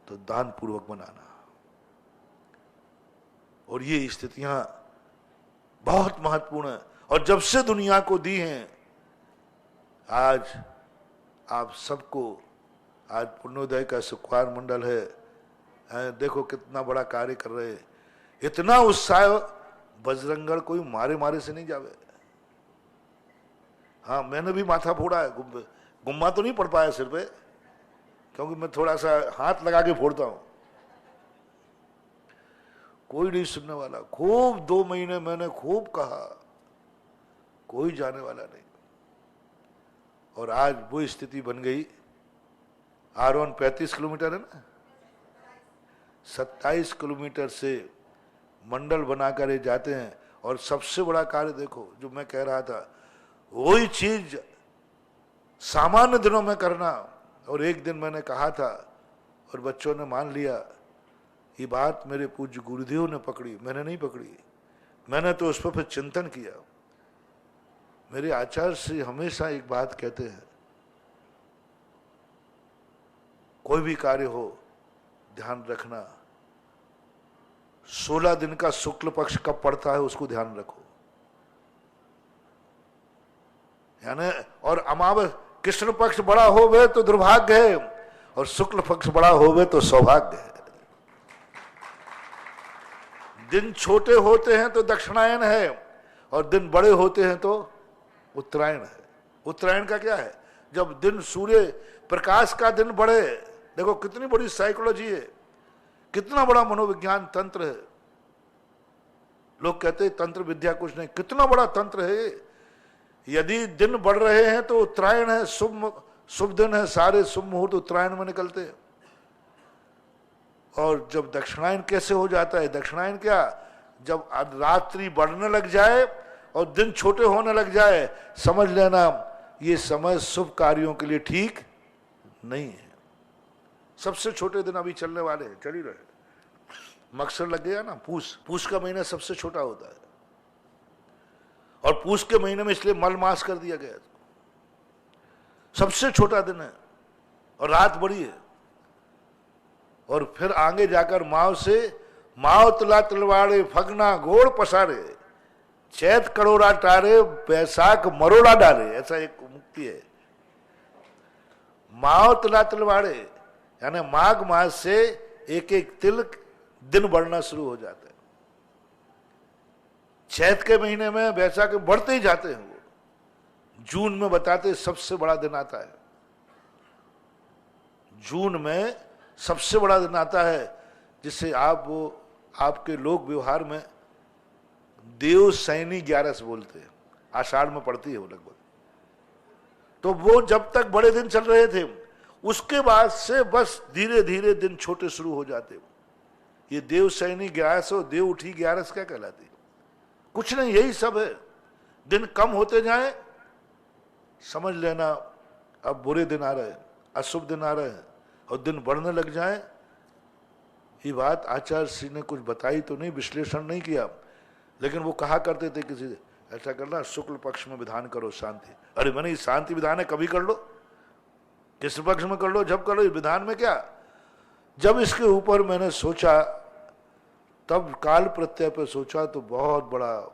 Speaker 1: तो दान पूर्वक बनाना। और ये स्थितियां बहुत महत्वपूर्ण है, और जब से दुनिया को दी हैं, आज आप सबको, आज पुण्योदय का सुखवार मंडल है, देखो कितना बड़ा कार्य कर रहे हैं, इतना उत्साह। बजरंगगढ़ कोई मारे मारे से नहीं जावे। हाँ, मैंने भी माथा फोड़ा है, गुम्मा तो नहीं पड़ पाया सिर पे, क्योंकि मैं थोड़ा सा हाथ लगा के फोड़ता हूं। कोई नहीं सुनने वाला। खूब 2 महीने मैंने खूब कहा, कोई जाने वाला नहीं। और आज वो स्थिति बन गई। R1 35 किलोमीटर है ना, 27 किलोमीटर से मंडल बनाकर ये जाते हैं। और सबसे बड़ा कार्य देखो, जो मैं कह रहा था, वही चीज सामान्य दिनों में करना। और एक दिन मैंने कहा था और बच्चों ने मान लिया। ये बात मेरे पूज्य गुरुदेव ने पकड़ी, मैंने नहीं पकड़ी। मैंने तो उस पर फिर चिंतन किया। मेरे आचार्य से हमेशा एक बात कहते हैं, कोई भी कार्य हो ध्यान रखना, 16 दिन का शुक्ल पक्ष कब पड़ता है उसको ध्यान रखो। यानी और अमावस कृष्ण पक्ष बड़ा होवे तो दुर्भाग्य है, और शुक्ल पक्ष बड़ा होवे तो सौभाग्य है। दिन छोटे होते हैं तो दक्षिणायन है, और दिन बड़े होते हैं तो उत्तरायण है। उत्तरायण का क्या है? जब दिन सूर्य प्रकाश का दिन बढ़े। देखो कितनी बड़ी साइकोलॉजी है, कितना बड़ा मनोविज्ञान तंत्र है। लोग कहते हैं तंत्र विद्या कुछ नहीं, कितना बड़ा तंत्र है। यदि दिन बढ़ रहे हैं तो उत्तरायण है, शुभ दिन है, सारे शुभ मुहूर्त उत्तरायण में निकलते हैं। और जब दक्षिणायन कैसे हो जाता है? दक्षिणायन क्या, जब रात्रि बढ़ने लग जाए और दिन छोटे होने लग जाए, समझ लेना ये समय शुभ कार्यों के लिए ठीक नहीं है। सबसे छोटे दिन अभी चलने वाले हैं, चल ही रहे। मकसद लग गया ना, पूस का महीना सबसे छोटा होता है, और पूस के महीने में इसलिए मल मास कर दिया गया, सबसे छोटा दिन है और रात बड़ी है। और फिर आगे जाकर माव से माव तला तलवाड़े फगना घोड़ पसारे, चैत करोड़ा टारे बैसाख मरोड़ा डाले, ऐसा एक मुक्ति है। माव तला तलवाड़े यानी माघ मास से एक एक तिल दिन बढ़ना शुरू हो जाते हैं। चैत के महीने में बैसाख के बढ़ते ही जाते हैं। वो जून में बताते सबसे बड़ा दिन आता है, जून में सबसे बड़ा दिन आता है, जिसे आपके लोक व्यवहार में देव सैनी 11 बोलते हैं, आषाढ़ में पड़ती है वो लगभग। तो वो जब तक बड़े दिन चल रहे थे, उसके बाद से बस धीरे धीरे दिन छोटे शुरू हो जाते। ये देव सैनी 11 और देव उठी 11 क्या कहलाती? कुछ नहीं, यही सब है। दिन कम होते जाए, समझ लेना अब बुरे दिन आ रहे हैं, अशुभ दिन आ रहे हैं, और दिन बढ़ने लग जाए। ये बात आचार्य श्री ने कुछ बताई तो नहीं, विश्लेषण नहीं किया, लेकिन वो कहा करते थे किसी से, ऐसा करना शुक्ल पक्ष में विधान करो शांति। अरे मैंने ये शांति विधान है, कभी कर लो, किस पक्ष में कर लो, जब करो। विधान में क्या? जब इसके ऊपर मैंने सोचा, तब काल प्रत्यय पे सोचा, तो बहुत बड़ा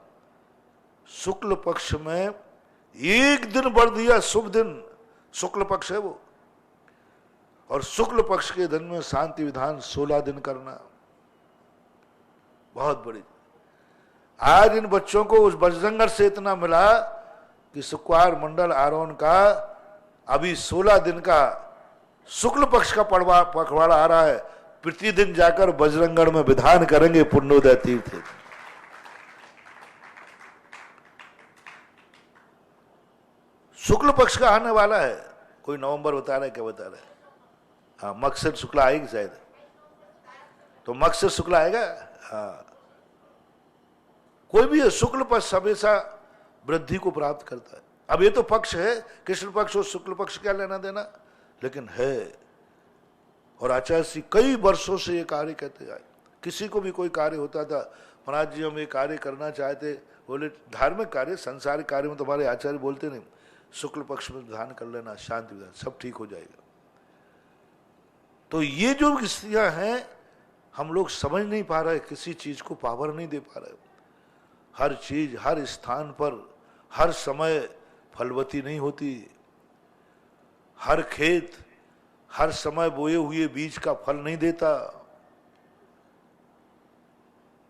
Speaker 1: शुक्ल पक्ष में एक दिन बढ़ दिया, शुभ दिन शुक्ल पक्ष है वो, और शुक्ल पक्ष के दिन में शांति विधान 16 दिन करना, बहुत बड़ी। आज इन बच्चों को उस बजरंगर से इतना मिला कि सुक्वार मंडल आरोन का अभी 16 दिन का शुक्ल पक्ष का पखवाड़ा आ रहा है। प्रतिदिन जाकर बजरंगगढ़ में विधान करेंगे पुण्योदय तीर्थ। शुक्ल पक्ष का आने वाला है, कोई नवंबर बता रहा है, क्या बता रहा है? हाँ, मकसद शुक्ला आएगी शायद, तो मकसद शुक्ला आएगा। हाँ, कोई भी है, शुक्ल पक्ष हमेशा वृद्धि को प्राप्त करता है। अब ये तो पक्ष है, कृष्ण पक्ष और शुक्ल पक्ष क्या लेना देना, लेकिन है। और आचार्य श्री कई वर्षों से ये कार्य कहते आए। किसी को भी कोई कार्य होता था, महाराज जी हम ये कार्य करना चाहते, बोले धार्मिक कार्य, संसारिक कार्य में तुम्हारे आचार्य बोलते नहीं, शुक्ल पक्ष में विधान कर लेना, शांति विधान, सब ठीक हो जाएगा। तो ये जो स्थितियां हैं, हम लोग समझ नहीं पा रहे, किसी चीज को पावर नहीं दे पा रहे। हर चीज हर स्थान पर हर समय फलवती नहीं होती। हर खेत हर समय बोए हुए बीज का फल नहीं देता।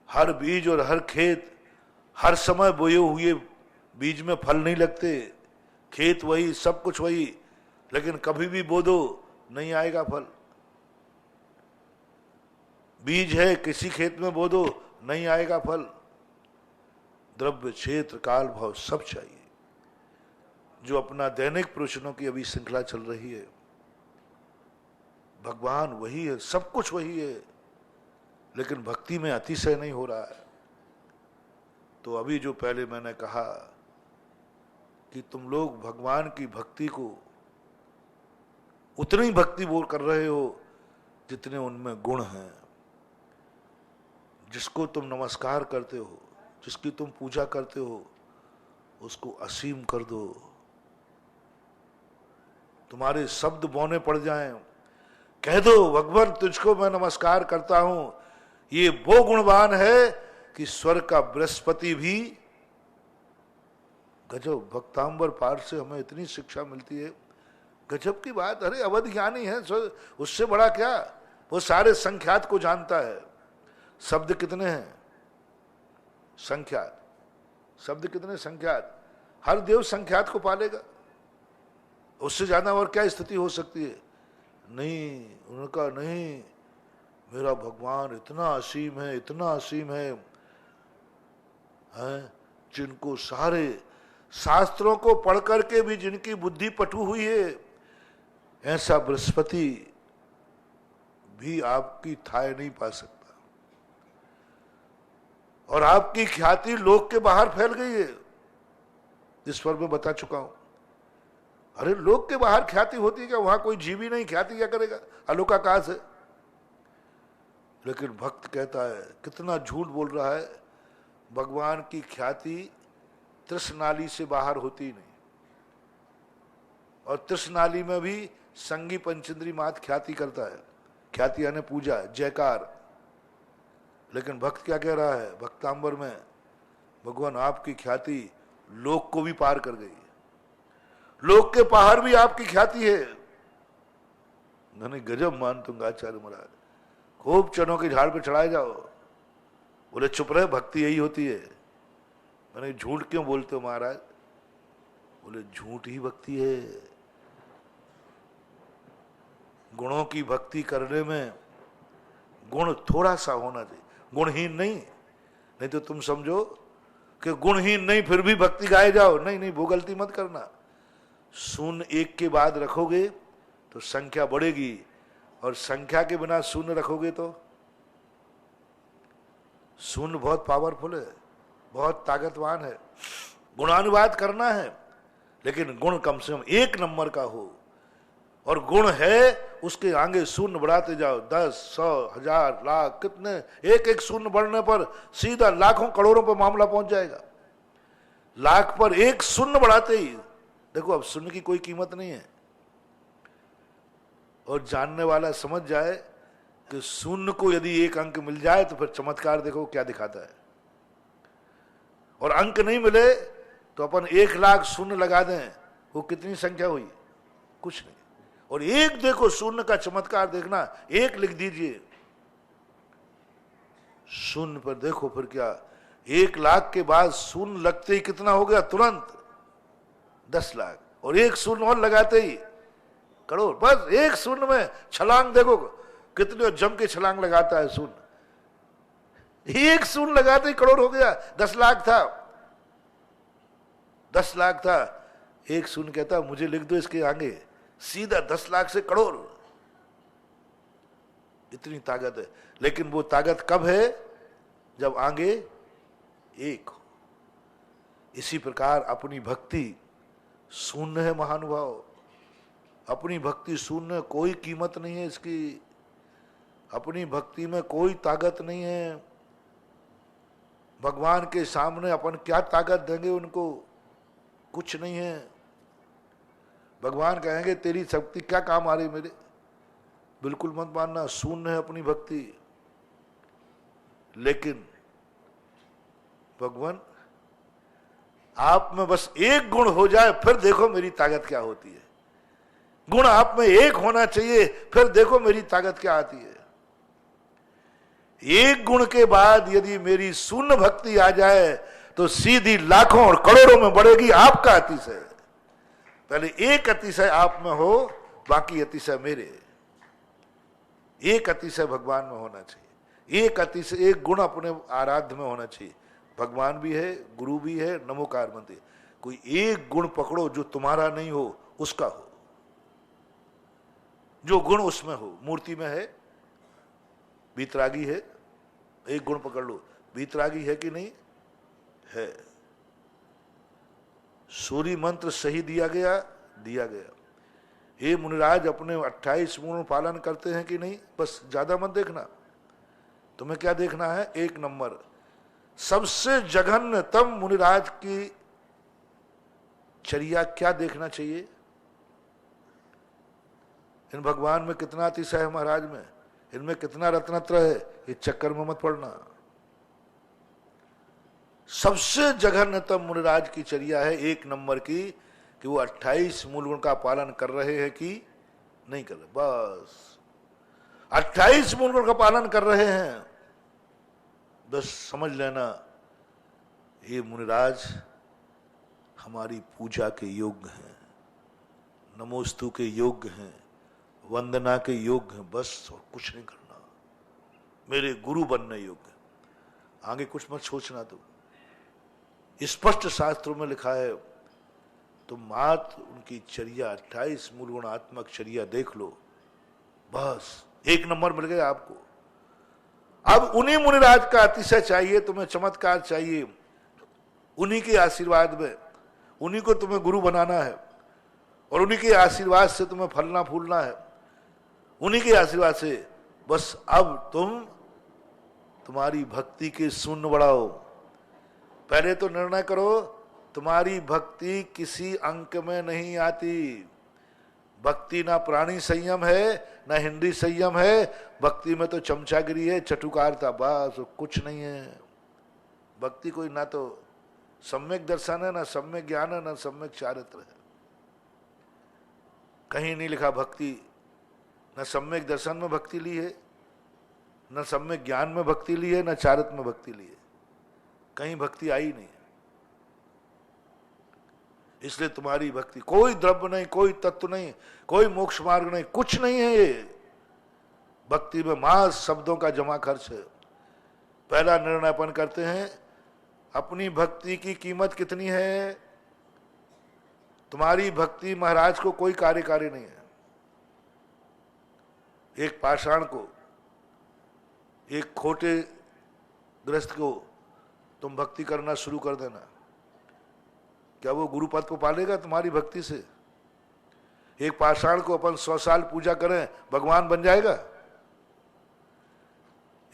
Speaker 1: हर बीज और हर खेत हर समय बोए हुए बीज में फल नहीं लगते। खेत वही, सब कुछ वही, लेकिन कभी भी बो दो नहीं आएगा फल। बीज है, किसी खेत में बो दो नहीं आएगा फल। द्रव्य क्षेत्र काल भाव सब चाहिए। जो अपना दैनिक प्रवचनों की अभी श्रृंखला चल रही है, भगवान वही है, सब कुछ वही है, लेकिन भक्ति में अतिशय नहीं हो रहा है। तो अभी जो पहले मैंने कहा कि तुम लोग भगवान की भक्ति को उतनी भक्ति बोल कर रहे हो जितने उनमें गुण हैं। जिसको तुम नमस्कार करते हो, जिसकी तुम पूजा करते हो, उसको असीम कर दो। तुम्हारे शब्द बौने पड़ जाएं, कह दो भगवान तुझको मैं नमस्कार करता हूं। ये वो गुणवान है कि स्वर्ग का बृहस्पति भी। गजब, भक्तांबर पाठ से हमें इतनी शिक्षा मिलती है, गजब की बात। अरे अवध ज्ञानी है, उससे बड़ा क्या, वो सारे संख्यात को जानता है। शब्द कितने हैं? संख्यात। शब्द कितने? संख्यात। हर देव संख्यात को पालेगा, उससे ज्यादा और क्या स्थिति हो सकती है? नहीं, उनका नहीं, मेरा भगवान इतना असीम है, इतना असीम है, जिनको सारे शास्त्रों को पढ़ करके भी जिनकी बुद्धि पटु हुई है, ऐसा बृहस्पति भी आपकी थाह नहीं पा सकता। और आपकी ख्याति लोक के बाहर फैल गई है, जिस पर मैं बता चुका हूं। अरे लोक के बाहर ख्याति होती है क्या? वहां कोई जीव ही नहीं, ख्याति क्या करेगा? अलोकाकाश है। लेकिन भक्त कहता है कितना झूठ बोल रहा है, भगवान की ख्याति तृष्णाली से बाहर होती नहीं, और तृष्णाली में भी संगी पंचेंद्री मात ख्याति करता है। ख्याति यानी पूजा, जयकार। लेकिन भक्त क्या कह रहा है भक्तांबर में, भगवान आपकी ख्याति लोक को भी पार कर गई, लोक के बाहर भी आपकी ख्याति है। मैंने गजब मान दूंगा आचार्य महाराज, खूब चनों के झाड़ पे चढ़ाए जाओ। बोले चुप रहे, भक्ति यही होती है। मैंने झूठ क्यों बोलते हो महाराज? बोले झूठ ही भक्ति है। गुणों की भक्ति करने में गुण थोड़ा सा होना चाहिए, गुणहीन नहीं। नहीं तो तुम समझो कि गुणहीन नहीं फिर भी भक्ति गाए जाओ, नहीं नहीं, वो गलती मत करना। शून्य एक के बाद रखोगे तो संख्या बढ़ेगी, और संख्या के बिना शून्य रखोगे तो शून्य बहुत पावरफुल है, बहुत ताकतवान है। गुणानुवाद करना है, लेकिन गुण कम से कम एक नंबर का हो, और गुण है उसके आगे शून्य बढ़ाते जाओ। 10, 100, 1000, लाख, कितने, एक एक शून्य बढ़ने पर सीधा लाखों करोड़ों पर मामला पहुंच जाएगा। लाख पर एक शून्य बढ़ाते ही देखो अब शून्य की कोई कीमत नहीं है। और जानने वाला समझ जाए कि शून्य को यदि एक अंक मिल जाए तो फिर चमत्कार देखो क्या दिखाता है। और अंक नहीं मिले तो अपन 1,00,000 शून्य लगा दें, वो कितनी संख्या हुई? कुछ नहीं। और एक देखो शून्य का चमत्कार देखना, एक लिख दीजिए शून्य पर, देखो फिर क्या 1,00,000 के बाद शून्य लगते ही कितना हो गया? तुरंत 10 लाख, और एक शून्य और लगाते ही करोड़। बस एक शून्य में छलांग देखो कितने जम के छलांग लगाता है शून्य। एक शून्य लगाते ही करोड़ हो गया। 10 लाख था, 10 लाख था, एक शून्य कहता मुझे लिख दो इसके आगे, सीधा 10 लाख से करोड़। इतनी ताकत है। लेकिन वो ताकत कब है? जब आगे एक हो। इसी प्रकार अपनी भक्ति शून्य है महानुभाव, अपनी भक्ति शून्य, कोई कीमत नहीं है इसकी। अपनी भक्ति में कोई ताकत नहीं है। भगवान के सामने अपन क्या ताकत देंगे उनको? कुछ नहीं है। भगवान कहेंगे तेरी शक्ति क्या काम आ रही मेरे? बिल्कुल मत मानना, शून्य है अपनी भक्ति। लेकिन भगवान आप में बस एक गुण हो जाए, फिर देखो मेरी ताकत क्या होती है। गुण आप में एक होना चाहिए, फिर देखो मेरी ताकत क्या आती है। एक गुण के बाद यदि मेरी शून्य भक्ति आ जाए तो सीधी लाखों और करोड़ों में बढ़ेगी आपका अतिशय। पहले एक अतिशय आप में हो, बाकी अतिशय मेरे। एक अतिशय भगवान में होना चाहिए, एक अतिशय, एक गुण अपने आराध्य में होना चाहिए। भगवान भी है, गुरु भी है, नमोकार मंत्र। कोई एक गुण पकड़ो जो तुम्हारा नहीं हो, उसका हो, जो गुण उसमें हो। मूर्ति में है, बीतरागी है, एक गुण पकड़ लो। बीतरागी है कि नहीं है? सूर्य मंत्र सही दिया गया, दिया गया। ये मुनिराज अपने 28 गुण पालन करते हैं कि नहीं? बस ज्यादा मत देखना, तुम्हें क्या देखना है? एक नंबर सबसे जघन्यतम मुनिराज की चर्या क्या देखना चाहिए? इन भगवान में कितना अतिशय है, महाराज में, इनमें कितना रत्नत्र है, इस चक्कर में मत पड़ना। सबसे जघन्यतम मुनिराज की चर्या है एक नंबर की, कि वो 28 मूल गुण का पालन कर रहे हैं कि नहीं कर रहे। बस 28 मूल गुण का पालन कर रहे हैं, बस समझ लेना ये मुनिराज हमारी पूजा के योग्य हैं, नमोस्तु के योग्य हैं, वंदना के योग्य हैं। बस और कुछ नहीं करना, मेरे गुरु बनने योग्य। आगे कुछ मत सोचना। तुम स्पष्ट शास्त्रों में लिखा है, तुम मात्र उनकी चर्या 28 मूल गुणात्मक चर्या देख लो, बस एक नंबर मिल गया आपको। अब उन्हीं मुनिराज का अतिशय चाहिए तुम्हें, चमत्कार चाहिए, उन्हीं के आशीर्वाद में, उन्हीं को तुम्हें गुरु बनाना है, और उन्हीं के आशीर्वाद से तुम्हें फलना फूलना है, उन्हीं के आशीर्वाद से। बस अब तुम तुम्हारी भक्ति के शून्य बढ़ाओ। पहले तो निर्णय करो तुम्हारी भक्ति किसी अंक में नहीं आती। भक्ति ना प्राणी संयम है ना हिंदी संयम है, भक्ति में तो चमचागिरी है, चटुकारता, बस कुछ नहीं है। भक्ति कोई ना तो सम्यक दर्शन है, ना सम्यक ज्ञान है, ना सम्यक चारित्र है। कहीं नहीं लिखा भक्ति, न सम्यक दर्शन में भक्ति ली है, न सम्यक ज्ञान में भक्ति ली है, न चारित्र में भक्ति ली है। कहीं भक्ति आई नहीं है। इसलिए तुम्हारी भक्ति कोई द्रव्य नहीं, कोई तत्व नहीं, कोई मोक्ष मार्ग नहीं, कुछ नहीं है। ये भक्ति में मास शब्दों का जमा खर्च है। पहला निर्णय अपन करते हैं अपनी भक्ति की कीमत कितनी है। तुम्हारी भक्ति महाराज को कोई कार्यकारी नहीं है। एक पाषाण को, एक खोटे गृहस्थ को तुम भक्ति करना शुरू कर देना, क्या वो गुरु पद को पालेगा तुम्हारी भक्ति से? एक पाषाण को अपन 100 साल पूजा करें, भगवान बन जाएगा?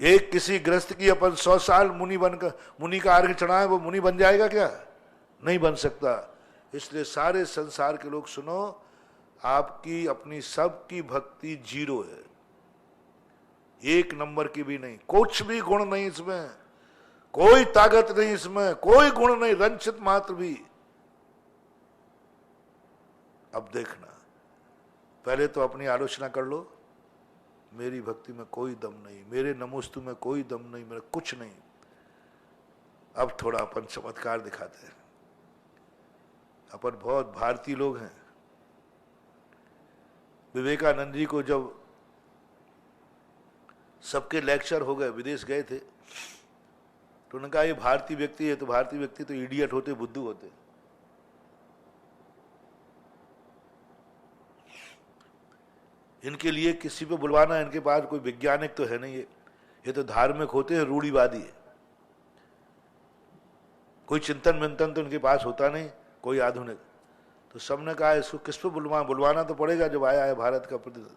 Speaker 1: एक किसी गृहस्थ की अपन 100 साल मुनि का अर्घ्य चढ़ाएं, वो मुनि बन जाएगा क्या? नहीं बन सकता। इसलिए सारे संसार के लोग सुनो, आपकी अपनी सबकी भक्ति 0 है, 1 नंबर की भी नहीं। कुछ भी गुण नहीं इसमें, कोई ताकत नहीं इसमें, कोई गुण नहीं, रंचित मात्र भी। अब देखना, पहले तो अपनी आलोचना कर लो, मेरी भक्ति में कोई दम नहीं, मेरे नमोस्तु में कोई दम नहीं, मेरा कुछ नहीं। अब थोड़ा अपन चमत्कार दिखाते हैं। अपन बहुत भारतीय लोग हैं। विवेकानंद जी को जब सबके लेक्चर हो गए, विदेश गए थे, तो उन्होंने कहा ये भारतीय व्यक्ति है, तो भारतीय व्यक्ति तो इडियट होते, बुद्धू होते। इनके लिए किसी पे बुलवाना, इनके पास कोई वैज्ञानिक तो है नहीं, ये तो धार्मिक होते हैं, रूढ़िवादी है। कोई चिंतन मिंतन तो इनके पास होता नहीं, कोई आधुनिक। तो सबने कहा इसको किस पे बुलवाना तो पड़ेगा जब आया है भारत का प्रतिनिधि।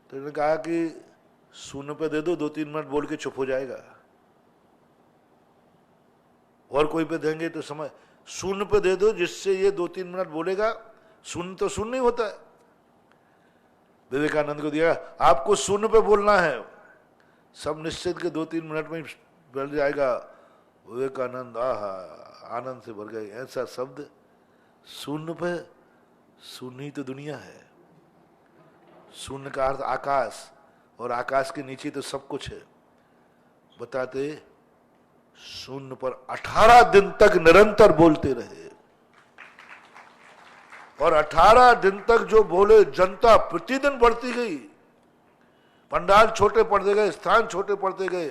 Speaker 1: तो इन्होंने कहा कि शून्य पे दे दो, 2-3 मिनट बोल के चुप हो जाएगा। और कोई पे देंगे तो समय, शून्य पे दे दो जिससे ये 2-3 मिनट बोलेगा। शून्य तो शून्य नहीं होता है। विवेकानंद को दिया, आपको शून्य पे बोलना है, सब निश्चित के 2-3 मिनट में ही बैठ जाएगा। विवेकानंद आहा आनंद से भर गए। ऐसा शब्द शून्य पे, शून्य ही तो दुनिया है। शून्य का अर्थ आकाश, और आकाश के नीचे तो सब कुछ है। बताते शून्य पर 18 दिन तक निरंतर बोलते रहे, और 18 दिन तक जो बोले, जनता प्रतिदिन बढ़ती गई, पंडाल छोटे पड़ते गए, स्थान छोटे पड़ते गए।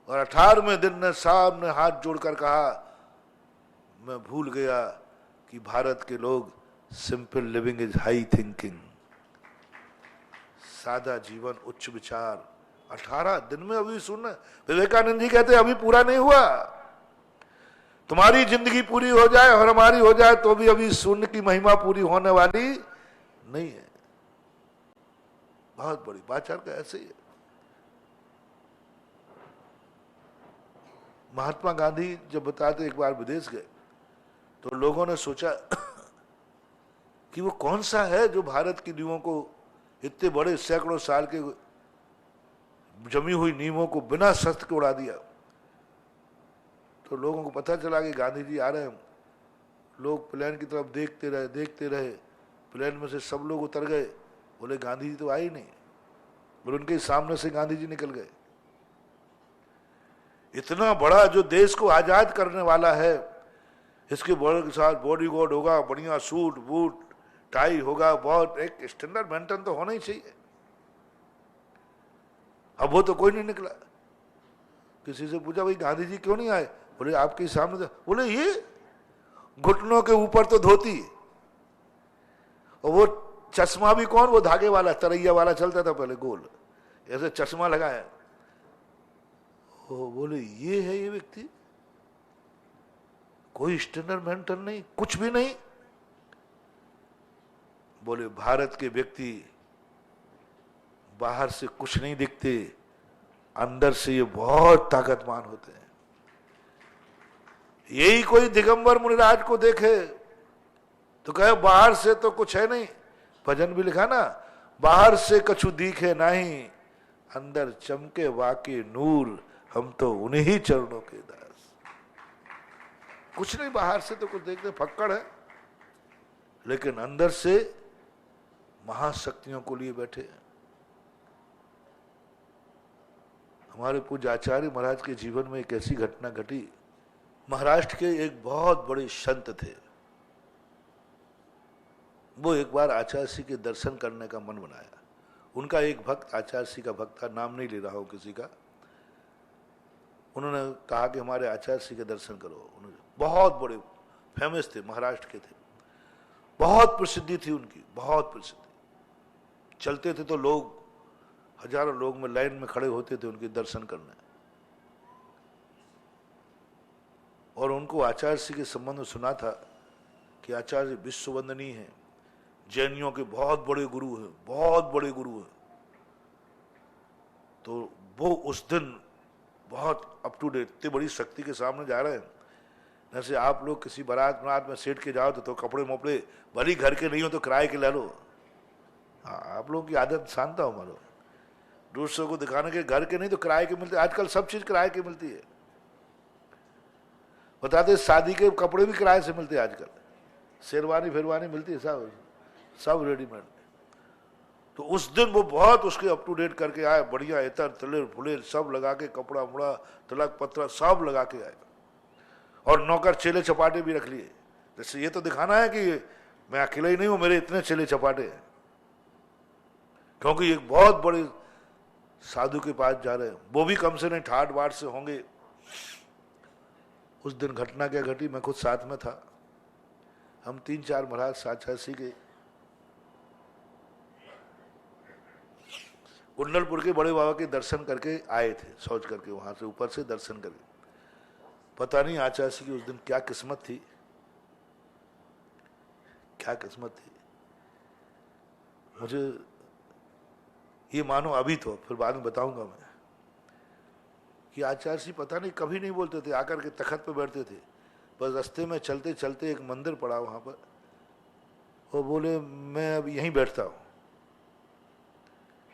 Speaker 1: और 18वें दिन ने साहब ने हाथ जोड़कर कहा, मैं भूल गया कि भारत के लोग simple living is high thinking, सादा जीवन उच्च विचार। 18 दिन में अभी सुनना। विवेकानंद जी कहते अभी पूरा नहीं हुआ, तुम्हारी जिंदगी पूरी हो जाए और हमारी हो जाए तो भी अभी शून्य की महिमा पूरी होने वाली नहीं है। बहुत बड़ी बात का ऐसे ही है। महात्मा गांधी जब बताते एक बार विदेश गए, तो लोगों ने सोचा कि वो कौन सा है जो भारत की नींवों को, इतने बड़े सैकड़ों साल के जमी हुई नींवों को बिना शस्त्र के उड़ा दिया। तो लोगों को पता चला कि गांधी जी आ रहे हैं। लोग प्लेन की तरफ देखते रहे। प्लेन में से सब लोग उतर गए। बोले गांधी जी तो आए ही नहीं। बोले उनके सामने से गांधी जी निकल गए। इतना बड़ा जो देश को आजाद करने वाला है, इसके बड़े साथ बॉडी गार्ड होगा, बढ़िया सूट बूट टाई होगा, बहुत एक स्टैंडर्ड मेंटेन तो होना ही चाहिए। अब वो तो कोई नहीं निकला। किसी से पूछा भाई गांधी जी क्यों नहीं आए? बोले आपके सामने। बोले ये घुटनों के ऊपर तो धोती, और वो चश्मा भी कौन, वो धागे वाला तरैया वाला चलता था पहले, गोल ऐसे चश्मा लगाया। वो बोले ये है ये व्यक्ति, कोई स्टैंडर्ड मेंटेन नहीं, कुछ भी नहीं। बोले भारत के व्यक्ति बाहर से कुछ नहीं दिखते, अंदर से ये बहुत ताकतवान होते हैं। यही कोई दिगंबर मुनिराज को देखे तो कहे बाहर से तो कुछ है नहीं, भजन भी लिखा ना, बाहर से कछु दिखे नहीं, अंदर चमके वाके नूर, हम तो उन्हीं ही चरणों के दास। कुछ नहीं, बाहर से तो कुछ देखते फक्कड़ है, लेकिन अंदर से महाशक्तियों को लिए बैठे हैं। हमारे पूज्य आचार्य महाराज के जीवन में एक ऐसी घटना घटी। महाराष्ट्र के एक बहुत बड़े संत थे, वो एक बार आचार्य श्री के दर्शन करने का मन बनाया। उनका एक भक्त आचार्य श्री का भक्त था, नाम नहीं ले रहा हूं किसी का। उन्होंने कहा कि हमारे आचार्य श्री के दर्शन करो। उन्होंने बहुत बड़े फेमस थे, महाराष्ट्र के थे, बहुत प्रसिद्धि थी उनकी, बहुत प्रसिद्धि। चलते थे तो लोग, हजारों लोग में लाइन में खड़े होते थे उनके दर्शन करने। और उनको आचार्य श्री के संबंध में सुना था कि आचार्य विश्व वंदनीय है, जैनियों के बहुत बड़े गुरु हैं, बहुत बड़े गुरु हैं। तो वो उस दिन बहुत अप टू डेट, इतनी बड़ी शक्ति के सामने जा रहे हैं। जैसे आप लोग किसी बारात के सेठ के जाओ तो कपड़े मोपड़े भली घर के नहीं हो तो किराए के ले लो। हाँ, आप लोगों की आदत शांता हो मारो, दूसरों को दिखाने के घर के नहीं तो किराए के मिलते। आजकल सब चीज किराए की मिलती है। बताते शादी के कपड़े भी किराए से मिलते हैं आजकल, शेरवानी फिरवानी मिलती है, सब रेडीमेड। तो उस दिन वो बहुत उसके अप टू डेट करके आए, बढ़िया इतर तलेर फुलेर सब लगा के, कपड़ा मुड़ा तलक पत्रा सब लगा के आए, और नौकर चेले चपाटे भी रख लिए। जैसे ये तो दिखाना है कि मैं अकेला ही नहीं हूं, मेरे इतने चेले चपाटे हैं, क्योंकि एक बहुत बड़े साधु के पास जा रहे हैं, वो भी कम से नहीं ठाठ बाट से होंगे। उस दिन घटना क्या घटी, मैं खुद साथ में था। हम 3-4 महाराज साक्षासी के कुंडलपुर के बड़े बाबा के दर्शन करके आए थे, सोच करके वहां से ऊपर से दर्शन करके। पता नहीं आचार्य की उस दिन क्या किस्मत थी, क्या किस्मत थी। मुझे ये मानो अभी तो, फिर बाद में बताऊंगा मैं, कि आचार्य जी पता नहीं कभी नहीं बोलते थे, आकर के तखत पे बैठते थे। बस रास्ते में चलते चलते एक मंदिर पड़ा वहां पर, वो बोले मैं अब यहीं बैठता हूं,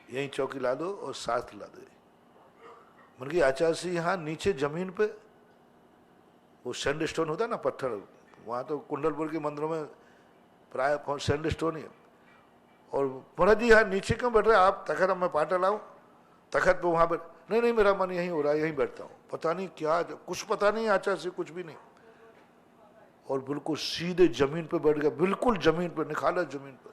Speaker 1: यहीं चौकी ला दो और साथ ला दो। मन की आचार्य जी यहाँ नीचे जमीन पे वो सैंड स्टोन होता है ना, पत्थर, वहां तो कुंडलपुर के मंदिरों में प्राय सैंड स्टोन ही है। और महाराज जी यहाँ नीचे क्यों बैठ रहे, आप तखत मैं पाटा लाऊं, तखत पे वहां पर, नहीं नहीं मेरा मन यहीं हो रहा है, यहीं बैठता हूं। पता नहीं क्या, कुछ पता नहीं आचार्य से, कुछ भी नहीं। और बिल्कुल सीधे जमीन पे बैठ गया, बिल्कुल जमीन पे, निखाला जमीन पर।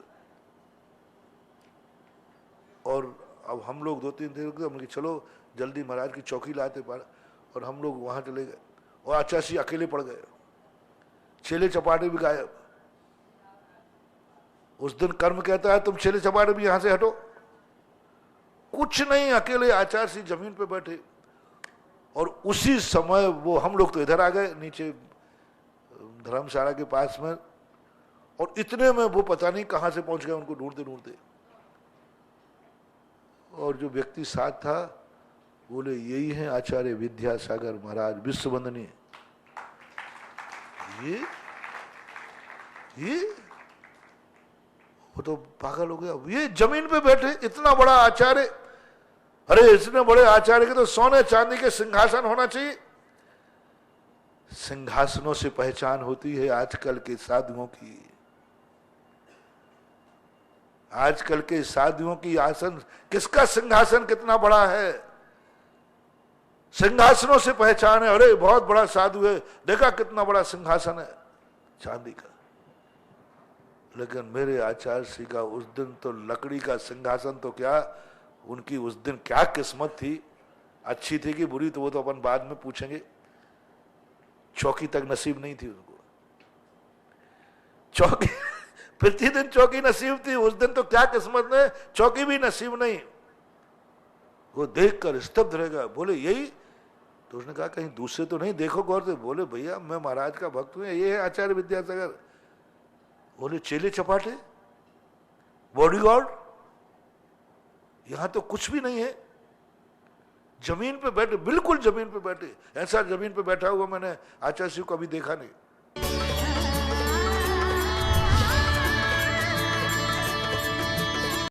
Speaker 1: और अब हम लोग 2-3 थे, चलो जल्दी महाराज की चौकी लाते पार, और हम लोग वहां चले गए। और आचार्य जी अकेले पड़ गए, चेले चपाटे भी गायब। उस दिन कर्म कहता है तुम चेले चपाटे भी यहां से हटो, कुछ नहीं, अकेले आचार्य जी जमीन पे बैठे। और उसी समय वो, हम लोग तो इधर आ गए नीचे धर्मशाला के पास में, और इतने में वो पता नहीं कहां से पहुंच गए, उनको ढूंढते ढूंढते। और जो व्यक्ति साथ था बोले यही है आचार्य विद्यासागर महाराज विश्व वंदनीय। ये वो तो पागल हो गया, ये जमीन पे बैठे इतना बड़ा आचार्य, अरे इतने बड़े आचार्य के तो सोने चांदी के सिंहासन होना चाहिए। सिंहासनों से पहचान होती है आजकल के साधुओं की, आजकल के साधुओं की आसन, किसका सिंहासन कितना बड़ा है, सिंहासनों से पहचान है। अरे बहुत बड़ा साधु है, देखा कितना बड़ा सिंहासन है चांदी का। लेकिन मेरे आचार्य श्री का उस दिन तो लकड़ी का सिंहासन तो क्या, उनकी उस दिन क्या किस्मत थी, अच्छी थी कि बुरी तो वो तो अपन बाद में पूछेंगे। चौकी तक नसीब नहीं थी उनको, चौकी प्रतिदिन चौकी नसीब थी, उस दिन तो क्या किस्मत ने, चौकी भी नसीब नहीं। वो देखकर स्तब्ध रह गया, बोले यही तो। उसने कहा कहीं दूसरे तो नहीं, देखो गौर से। बोले भैया मैं महाराज का भक्त हूं, ये है आचार्य विद्यासागर। बोले चेले चपाटे, बॉडीगार्ड, यहां तो कुछ भी नहीं है, जमीन पे बैठे, बिल्कुल जमीन पे बैठे। ऐसा जमीन पे बैठा हुआ मैंने आचार्य शिव को अभी देखा नहीं।